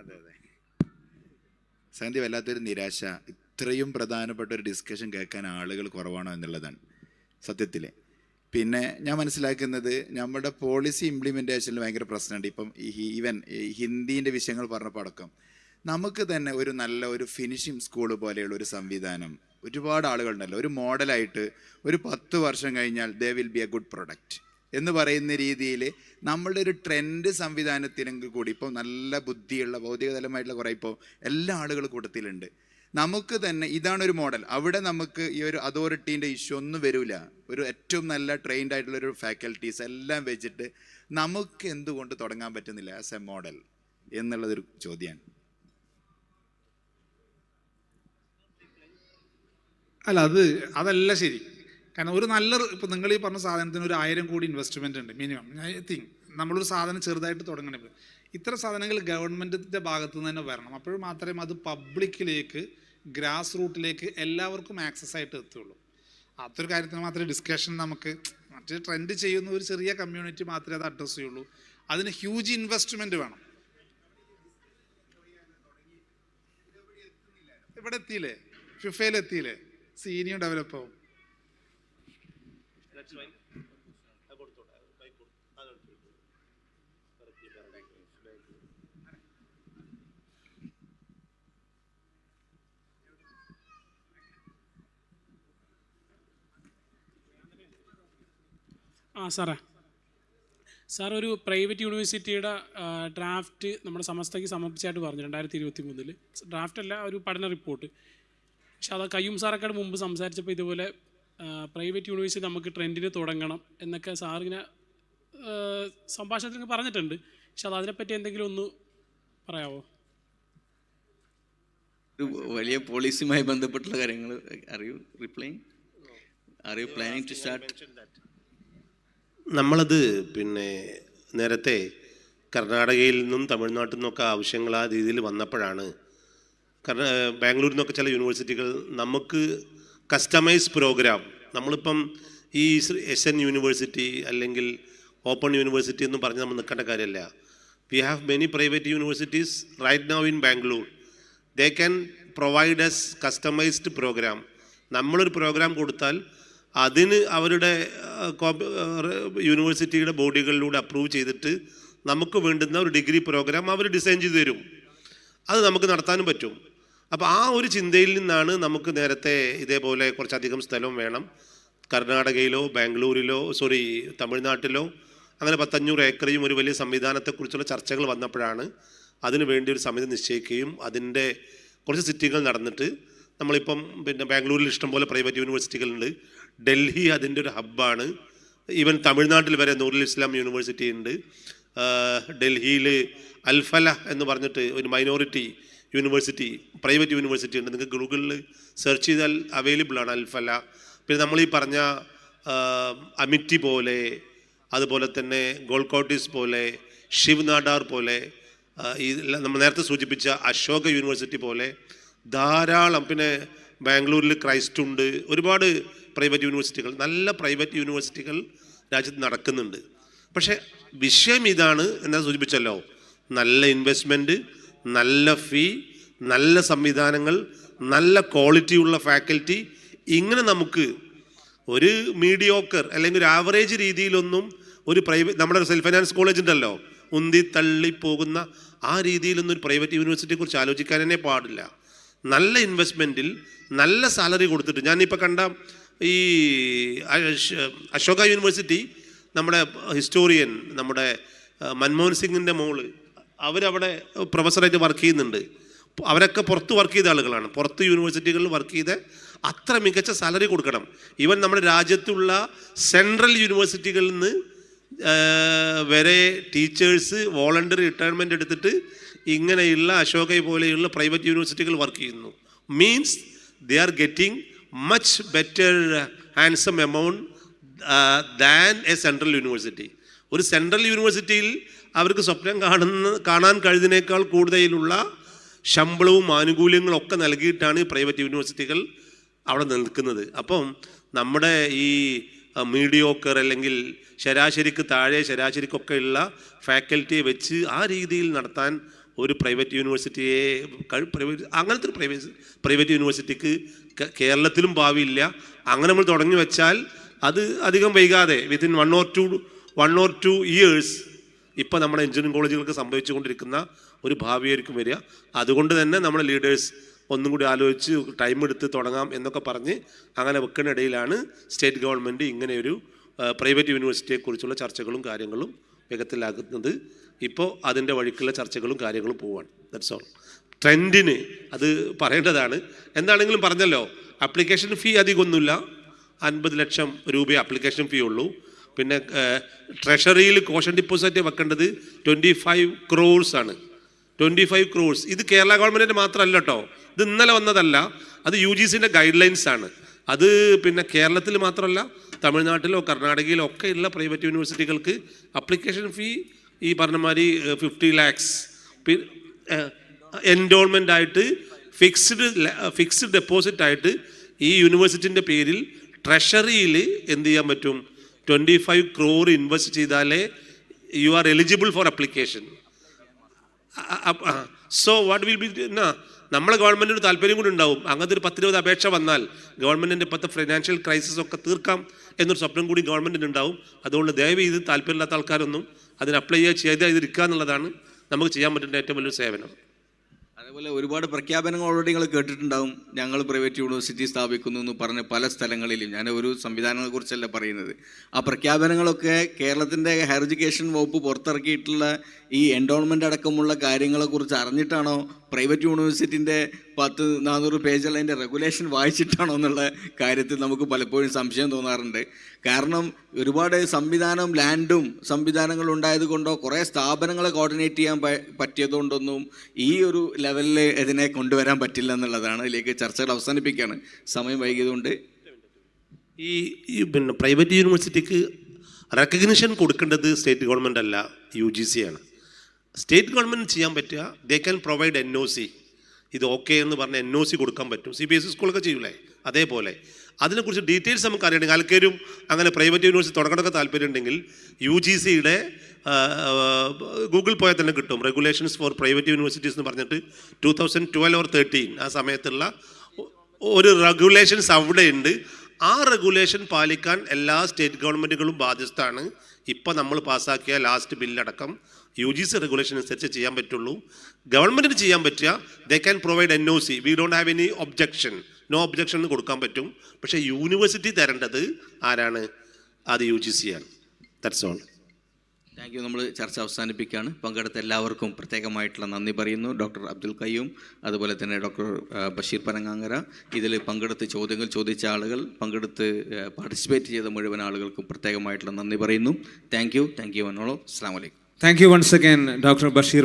അതെ അതെ, സംഗതി വല്ലാത്തൊരു നിരാശ. ഇത്രയും പ്രധാനപ്പെട്ട ഒരു ഡിസ്കഷൻ കേൾക്കാൻ ആളുകൾ കുറവാണോ എന്നുള്ളതാണ് സത്യത്തിൽ. പിന്നെ ഞാൻ മനസ്സിലാക്കുന്നത് നമ്മുടെ പോളിസി ഇംപ്ലിമെൻറ്റേഷനിൽ ഭയങ്കര പ്രശ്നമുണ്ട്. ഇപ്പം ഈവൻ ഹിന്ദീൻ്റെ വിഷയങ്ങൾ പറഞ്ഞപ്പോൾ അടക്കം നമുക്ക് തന്നെ ഒരു നല്ല ഒരു ഫിനിഷിംഗ് സ്കൂൾ പോലെയുള്ള ഒരു സംവിധാനം ഒരുപാട് ആളുകളുണ്ടല്ലോ. ഒരു മോഡലായിട്ട് ഒരു 10 വർഷം കഴിഞ്ഞാൽ they will be A good product എന്ന് പറയുന്ന രീതിയിൽ നമ്മളുടെ ഒരു ട്രെൻഡ് സംവിധാനത്തിനെങ്കിൽ കൂടി ഇപ്പോൾ നല്ല ബുദ്ധിയുള്ള ഭൗതികതലമായിട്ടുള്ള കുറേ ഇപ്പോൾ എല്ലാ ആളുകളും കൂട്ടത്തിലുണ്ട്. നമുക്ക് തന്നെ ഇതാണൊരു മോഡൽ. അവിടെ നമുക്ക് ഈ ഒരു അതോറിറ്റീൻ്റെ ഇഷ്യൂ ഒന്നും വരില്ല. ഒരു ഏറ്റവും നല്ല ട്രെയിൻഡ് ആയിട്ടുള്ളൊരു ഫാക്കൽറ്റീസ് എല്ലാം വെച്ചിട്ട് നമുക്ക് എന്തുകൊണ്ട് തുടങ്ങാൻ പറ്റുന്നില്ല ആസ് എ മോഡൽ എന്നുള്ളതൊരു ചോദ്യമാണ്. അല്ല, അതല്ല ശരി. കാരണം ഒരു നല്ല, ഇപ്പോൾ നിങ്ങൾ ഈ പറഞ്ഞ സാധനത്തിന് ഒരു 1000 കോടി ഇൻവെസ്റ്റ്മെൻ്റ് ഉണ്ട് മിനിമം. ഐ തിങ്ക് നമ്മളൊരു സാധനം ചെറുതായിട്ട് തുടങ്ങണമെങ്കിൽ ഇത്തരം സാധനങ്ങൾ ഗവൺമെൻറ്റിൻ്റെ ഭാഗത്തു നിന്ന് തന്നെ വരണം. അപ്പോൾ മാത്രമേ അത് പബ്ലിക്കിലേക്ക്, ഗ്രാസ് റൂട്ടിലേക്ക് എല്ലാവർക്കും ആക്സസ് ആയിട്ട് എത്തുള്ളൂ. അതൊരു കാര്യത്തിന് മാത്രമേ ഡിസ്കഷൻ നമുക്ക് മറ്റേ ട്രെൻഡ് ചെയ്യുന്ന ഒരു ചെറിയ കമ്മ്യൂണിറ്റി മാത്രമേ അത് അഡ്രസ്സ് ചെയ്യുള്ളൂ. അതിന് ഹ്യൂജ് ഇൻവെസ്റ്റ്മെൻറ്റ് വേണം. ഇവിടെ എത്തിയില്ലേ, ഫിഫയിൽ എത്തിയില്ലേ, സീനിയർ ഡെവലപ്പ് ആവും. സാർ ഒരു പ്രൈവറ്റ് യൂണിവേഴ്സിറ്റിയുടെ ഡ്രാഫ്റ്റ് നമ്മുടെ സമസ്തയ്ക്ക് സമർപ്പിച്ചായിട്ട് പറഞ്ഞു 2023 ഡ്രാഫ്റ്റ് അല്ല, ഒരു പഠന റിപ്പോർട്ട്. പക്ഷെ അത് കയ്യൂം സാറൊക്കെ മുമ്പ് സംസാരിച്ചപ്പോൾ ഇതുപോലെ പ്രൈവറ്റ് യൂണിവേഴ്സിറ്റി നമുക്ക് ട്രെൻഡിന് തുടങ്ങണം എന്നൊക്കെ സാറിങ്ങനെ സംഭാഷണത്തിൽ പറഞ്ഞിട്ടുണ്ട്. പക്ഷെ അത് അതിനെപ്പറ്റി എന്തെങ്കിലും ഒന്ന് പറയാമോ? ഒരു വലിയ പോളിസിയുമായി ബന്ധപ്പെട്ടുള്ള കാര്യങ്ങൾ പ്ലാനിങ് ടു സ്റ്റാർട്ട്? നമ്മളത് നേരത്തെ കർണാടകയിൽ നിന്നും തമിഴ്നാട്ടിൽ നിന്നൊക്കെ ആവശ്യങ്ങൾ ആ രീതിയിൽ വന്നപ്പോഴാണ് ബാംഗ്ലൂരിൽ നിന്നൊക്കെ ചില യൂണിവേഴ്സിറ്റികൾ നമുക്ക് കസ്റ്റമൈസ് പ്രോഗ്രാം, നമ്മളിപ്പം ഈ SN യൂണിവേഴ്സിറ്റി അല്ലെങ്കിൽ ഓപ്പൺ യൂണിവേഴ്സിറ്റി എന്നും പറഞ്ഞ് നമ്മൾ നിൽക്കേണ്ട കാര്യമല്ല. We have many private universities right now in Bangalore. They can provide as customised programme. നമ്മളൊരു പ്രോഗ്രാം കൊടുത്താൽ അതിന് അവരുടെ യൂണിവേഴ്സിറ്റിയുടെ ബോഡികളിലൂടെ അപ്രൂവ് ചെയ്തിട്ട് നമുക്ക് വേണ്ടുന്ന ഒരു ഡിഗ്രി പ്രോഗ്രാം അവർ ഡിസൈൻ ചെയ്ത് തരും. അത് നമുക്ക് നടത്താനും പറ്റും. അപ്പോൾ ആ ഒരു ചിന്തയിൽ നിന്നാണ് നമുക്ക് നേരത്തെ ഇതേപോലെ കുറച്ചധികം സ്ഥലം വേണം, കർണാടകയിലോ ബാംഗ്ലൂരിലോ തമിഴ്നാട്ടിലോ അങ്ങനെ 500 ഏക്കറയും ഒരു വലിയ സംവിധാനത്തെക്കുറിച്ചുള്ള ചർച്ചകൾ വന്നപ്പോഴാണ് അതിനു വേണ്ടി ഒരു സമിതി നിശ്ചയിക്കുകയും അതിൻ്റെ കുറച്ച് സിറ്റികൾ നടന്നിട്ട് നമ്മളിപ്പം ബാംഗ്ലൂരിൽ ഇഷ്ടംപോലെ പ്രൈവറ്റ് യൂണിവേഴ്സിറ്റികളുണ്ട്. ഡൽഹി അതിൻ്റെ ഒരു ഹബ്ബാണ്. ഈവൻ തമിഴ്നാട്ടിൽ വരെ നൂറുൽ ഇസ്ലാം യൂണിവേഴ്സിറ്റി ഉണ്ട്. ഡൽഹിയിൽ അൽഫല എന്ന് പറഞ്ഞിട്ട് ഒരു മൈനോറിറ്റി യൂണിവേഴ്സിറ്റി, പ്രൈവറ്റ് യൂണിവേഴ്സിറ്റി ഉണ്ട്. നിങ്ങൾക്ക് ഗൂഗിളിൽ സെർച്ച് ചെയ്താൽ അവൈലബിൾ ആണ്. അൽഫല, പിന്നെ നമ്മൾ ഈ പറഞ്ഞ അമിറ്റി പോലെ, അതുപോലെ തന്നെ ഗോൾക്കോട്ടിസ് പോലെ, ശിവ് നാടാർ പോലെ, ഈ നമ്മൾ നേരത്തെ സൂചിപ്പിച്ച അശോക യൂണിവേഴ്സിറ്റി പോലെ ധാരാളം, പിന്നെ ബാംഗ്ലൂരിൽ ക്രൈസ്റ്റ് ഉണ്ട്, ഒരുപാട് പ്രൈവറ്റ് യൂണിവേഴ്സിറ്റികൾ, നല്ല പ്രൈവറ്റ് യൂണിവേഴ്സിറ്റികൾ രാജ്യത്ത് നടക്കുന്നുണ്ട്. പക്ഷേ വിഷയം ഇതാണ്, എന്താ സൂചിപ്പിച്ചല്ലോ, നല്ല ഇൻവെസ്റ്റ്മെൻറ്റ്, നല്ല ഫീ, നല്ല സംവിധാനങ്ങൾ, നല്ല ക്വാളിറ്റിയുള്ള ഫാക്കൽറ്റി. ഇങ്ങനെ നമുക്ക് ഒരു മീഡിയോക്കർ അല്ലെങ്കിൽ ഒരു ആവറേജ് രീതിയിലൊന്നും ഒരു പ്രൈവറ്റ്, നമ്മുടെ സെൽഫ് ഫൈനാൻസ് കോളേജ് ഉണ്ടല്ലോ, ഉന്തി തള്ളി പോകുന്ന ആ രീതിയിലൊന്നും ഒരു പ്രൈവറ്റ് യൂണിവേഴ്സിറ്റിയെ കുറിച്ച് ആലോചിക്കാൻ തന്നെ പാടില്ല. നല്ല ഇൻവെസ്റ്റ്മെൻറ്റിൽ നല്ല സാലറി കൊടുത്തിട്ട്, ഞാനിപ്പോൾ കണ്ട ഈ അശോക യൂണിവേഴ്സിറ്റി, നമ്മുടെ ഹിസ്റ്റോറിയൻ, നമ്മുടെ മൻമോഹൻ സിംഗിൻ്റെ മോള്, അവരവിടെ പ്രൊഫസറായിട്ട് വർക്ക് ചെയ്യുന്നുണ്ട്. അവരൊക്കെ പുറത്ത് വർക്ക് ചെയ്ത ആളുകളാണ്, പുറത്ത് യൂണിവേഴ്സിറ്റികളിൽ വർക്ക് ചെയ്ത് അത്ര മികച്ച സാലറി കൊടുക്കണം. ഈവൻ നമ്മുടെ രാജ്യത്തുള്ള സെൻട്രൽ യൂണിവേഴ്സിറ്റികളിൽ നിന്ന് വരെ ടീച്ചേഴ്സ് വോളണ്ടറി റിട്ടയർമെൻറ്റ് എടുത്തിട്ട് ഇങ്ങനെയുള്ള അശോക പോലെയുള്ള പ്രൈവറ്റ് യൂണിവേഴ്സിറ്റികൾ വർക്ക് ചെയ്യുന്നു. Means they are getting much better handsome amount than A central university. ഒരു സെൻട്രൽ യൂണിവേഴ്സിറ്റിയിൽ അവർക്ക് സ്വപ്നം കാണാൻ കഴിയുന്നതിനേക്കാൾ കൂടുതലുള്ള ശമ്പളവും ആനുകൂല്യങ്ങളും ഒക്കെ നൽകിയിട്ടാണ് പ്രൈവറ്റ് യൂണിവേഴ്സിറ്റികൾ അവിടെ നിൽക്കുന്നത്. അപ്പം നമ്മുടെ ഈ മീഡിയോക്കർ അല്ലെങ്കിൽ ശരാശരിക്ക് താഴെ ശരാശരിക്കൊക്കെ ഉള്ള ഫാക്കൽറ്റിയെ വെച്ച് ആ രീതിയിൽ നടത്താൻ ഒരു പ്രൈവറ്റ് യൂണിവേഴ്സിറ്റിയെ അങ്ങനത്തെ ഒരു പ്രൈവറ്റ് യൂണിവേഴ്സിറ്റിക്ക് കേരളത്തിലും ഭാവിയില്ല. അങ്ങനെ നമ്മൾ തുടങ്ങി വെച്ചാൽ അത് അധികം വൈകാതെ വിത്തിൻ 1 or 2 years ഇപ്പോൾ നമ്മുടെ എഞ്ചിനീയറിംഗ് കോളേജുകൾക്ക് സംഭവിച്ചുകൊണ്ടിരിക്കുന്ന ഒരു ഭാവിയായിരിക്കും വരിക. അതുകൊണ്ട് തന്നെ നമ്മുടെ ലീഡേഴ്സ് ഒന്നും കൂടി ആലോചിച്ച് ടൈം എടുത്ത് തുടങ്ങാം എന്നൊക്കെ പറഞ്ഞ് അങ്ങനെ വെക്കുന്നതിനിടയിലാണ് സ്റ്റേറ്റ് ഗവൺമെൻറ് ഇങ്ങനെയൊരു പ്രൈവറ്റ് യൂണിവേഴ്സിറ്റിയെക്കുറിച്ചുള്ള ചർച്ചകളും കാര്യങ്ങളും വേഗത്തിലാക്കുന്നത്. ഇപ്പോൾ അതിൻ്റെ വഴിക്കുള്ള ചർച്ചകളും കാര്യങ്ങളും പോവാണ്. That's all. ട്രെൻഡിന് അത് പറയേണ്ടതാണ്. എന്താണെങ്കിലും പറഞ്ഞല്ലോ, ആപ്ലിക്കേഷൻ ഫീ അധികമൊന്നുമില്ല, 50 ലക്ഷം രൂപയെ ആപ്ലിക്കേഷൻ ഫീ ഉള്ളൂ. പിന്നെ ട്രഷറിയിൽ കോഷൻ ഡിപ്പോസിറ്റ് വെക്കേണ്ടത് 25 crores ആണ്. 25 crores. ഇത് കേരള ഗവൺമെൻറ്റിൻ്റെ മാത്രമല്ല കേട്ടോ, ഇത് ഇന്നലെ വന്നതല്ല, അത് UGCൻ്റെ ഗൈഡ് ലൈൻസ് ആണ്. അത് പിന്നെ കേരളത്തിൽ മാത്രമല്ല, തമിഴ്നാട്ടിലോ കർണാടകയിലോ ഒക്കെ ഉള്ള പ്രൈവറ്റ് യൂണിവേഴ്സിറ്റികൾക്ക് അപ്ലിക്കേഷൻ ഫീ ഈ പറഞ്ഞ മാതിരി 50 lakhs എൻഡോൾമെൻ്റ് ആയിട്ട് ഫിക്സ്ഡ് ഡെപ്പോസിറ്റ് ആയിട്ട് ഈ യൂണിവേഴ്സിറ്റിൻ്റെ പേരിൽ ട്രഷറിയിൽ എന്ത് ചെയ്യാൻ പറ്റും, 25 crore ഇൻവെസ്റ്റ് ചെയ്താലേ you are eligible for application. So what will be, നമ്മളെ ഗവൺമെൻറ്റിന് താല്പര്യം കൂടി ഉണ്ടാവും. അങ്ങനത്തെ ഒരു 10-20 അപേക്ഷ വന്നാൽ ഗവൺമെൻറ്റിൻ്റെ ഇപ്പോഴത്തെ ഫൈനാൻഷ്യൽ ക്രൈസിസ് ഒക്കെ തീർക്കാം എന്നൊരു സ്വപ്നം കൂടി ഗവൺമെൻറ്റിന് ഉണ്ടാവും. അതുകൊണ്ട് ദയവ് ചെയ്ത് താല്പര്യമില്ലാത്ത ആൾക്കാരൊന്നും അതിന് അപ്ലൈ ചെയ്തിരിക്കുക എന്നുള്ളതാണ് നമുക്ക് ചെയ്യാൻ പറ്റുന്ന ഏറ്റവും വലിയൊരു സേവനം. അതേപോലെ ഒരുപാട് പ്രഖ്യാപനങ്ങൾ ഓൾറെഡി നിങ്ങൾ കേട്ടിട്ടുണ്ടാവും. ഞങ്ങൾ പ്രൈവറ്റ് യൂണിവേഴ്സിറ്റി സ്ഥാപിക്കുന്നു എന്ന് പറഞ്ഞ് പല സ്ഥലങ്ങളിലും. ഞാൻ ഒരു സംവിധാനങ്ങളെക്കുറിച്ചല്ല പറയുന്നത്. ആ പ്രഖ്യാപനങ്ങളൊക്കെ കേരളത്തിൻ്റെ ഹയർ എഡ്യൂക്കേഷൻ വകുപ്പ് പുറത്തിറക്കിയിട്ടുള്ള ഈ എൻഡോൾമെൻ്റ് അടക്കമുള്ള കാര്യങ്ങളെക്കുറിച്ച് അറിഞ്ഞിട്ടാണോ, പ്രൈവറ്റ് യൂണിവേഴ്സിറ്റിൻ്റെ 400 പേജുള്ള അതിൻ്റെ റെഗുലേഷൻ വായിച്ചിട്ടാണോ എന്നുള്ള കാര്യത്തിൽ നമുക്ക് പലപ്പോഴും സംശയം തോന്നാറുണ്ട്. കാരണം ഒരുപാട് ലാൻഡും സംവിധാനങ്ങളും ഉണ്ടായത് കൊണ്ടോ കുറേ സ്ഥാപനങ്ങളെ കോർഡിനേറ്റ് ചെയ്യാൻ പറ്റിയതുകൊണ്ടൊന്നും ഈ ഒരു ലെവലിൽ ഇതിനെ കൊണ്ടുവരാൻ പറ്റില്ല എന്നുള്ളതാണ്. ഇതിലേക്ക് ചർച്ചകൾ അവസാനിപ്പിക്കുകയാണ്, സമയം വൈകിയതുകൊണ്ട്. ഈ പിന്നെ പ്രൈവറ്റ് യൂണിവേഴ്സിറ്റിക്ക് റെക്കഗ്നിഷൻ കൊടുക്കേണ്ടത് സ്റ്റേറ്റ് ഗവൺമെൻറ് അല്ല, UGC ആണ്. സ്റ്റേറ്റ് ഗവൺമെൻറ് ചെയ്യാൻ പറ്റുക, ദേ ക്യാൻ പ്രൊവൈഡ് NOC. ഇത് ഓക്കെ എന്ന് പറഞ്ഞ് NOC കൊടുക്കാൻ പറ്റും. CBSE സ്കൂളൊക്കെ ചെയ്യൂലേ, അതേപോലെ അതിനെക്കുറിച്ച് ഡീറ്റെയിൽസ് നമുക്ക് അറിയണമെങ്കിൽ ആൾക്കാരും അങ്ങനെ പ്രൈവറ്റ് യൂണിവേഴ്സിറ്റി തുടങ്ങണമൊക്കെ താല്പര്യം ഉണ്ടെങ്കിൽ UGCയുടെ ഗൂഗിൾ പോയാൽ തന്നെ കിട്ടും. റെഗുലേഷൻസ് ഫോർ പ്രൈവറ്റ് യൂണിവേഴ്സിറ്റീസ് എന്ന് പറഞ്ഞിട്ട് 2012 or 13 ആ സമയത്തുള്ള ഒരു റെഗുലേഷൻസ് അവിടെ ഉണ്ട്. ആ റെഗുലേഷൻ പാലിക്കാൻ എല്ലാ സ്റ്റേറ്റ് ഗവൺമെൻറ്റുകളും ബാധ്യസ്ഥമാണ്. ഇപ്പം നമ്മൾ പാസ്സാക്കിയ ലാസ്റ്റ് ബില്ലടക്കം UGC റെഗുലേഷൻ അനുസരിച്ച് ചെയ്യാൻ പറ്റുള്ളൂ. ഗവൺമെൻറ്റിന് ചെയ്യാൻ പറ്റുക, they can provide NOC. We don't have any objection, no objection എന്ന് കൊടുക്കാൻ പറ്റും. പക്ഷേ യൂണിവേഴ്സിറ്റി തരേണ്ടത് ആരാണ്? അത് UGC ആണ്. That's all. Thank you. നമ്മൾ ചർച്ച അവസാനിപ്പിക്കുകയാണ്. പങ്കെടുത്ത എല്ലാവർക്കും പ്രത്യേകമായിട്ടുള്ള നന്ദി പറയുന്നു. ഡോക്ടർ അബ്ദുൽ ഖയ്യൂം, അതുപോലെ തന്നെ ഡോക്ടർ ബഷീർ പനങ്ങാങ്ങര, ഇതിൽ പങ്കെടുത്ത് ചോദ്യങ്ങൾ ചോദിച്ച ആളുകൾ, പങ്കെടുത്ത് പാർട്ടിസിപ്പേറ്റ് ചെയ്ത മുഴുവൻ ആളുകൾക്കും പ്രത്യേകമായിട്ടുള്ള നന്ദി പറയുന്നു. Thank you. Thank you, Manolo. Assalamu alaikum. Thank you once again, Dr. Bashir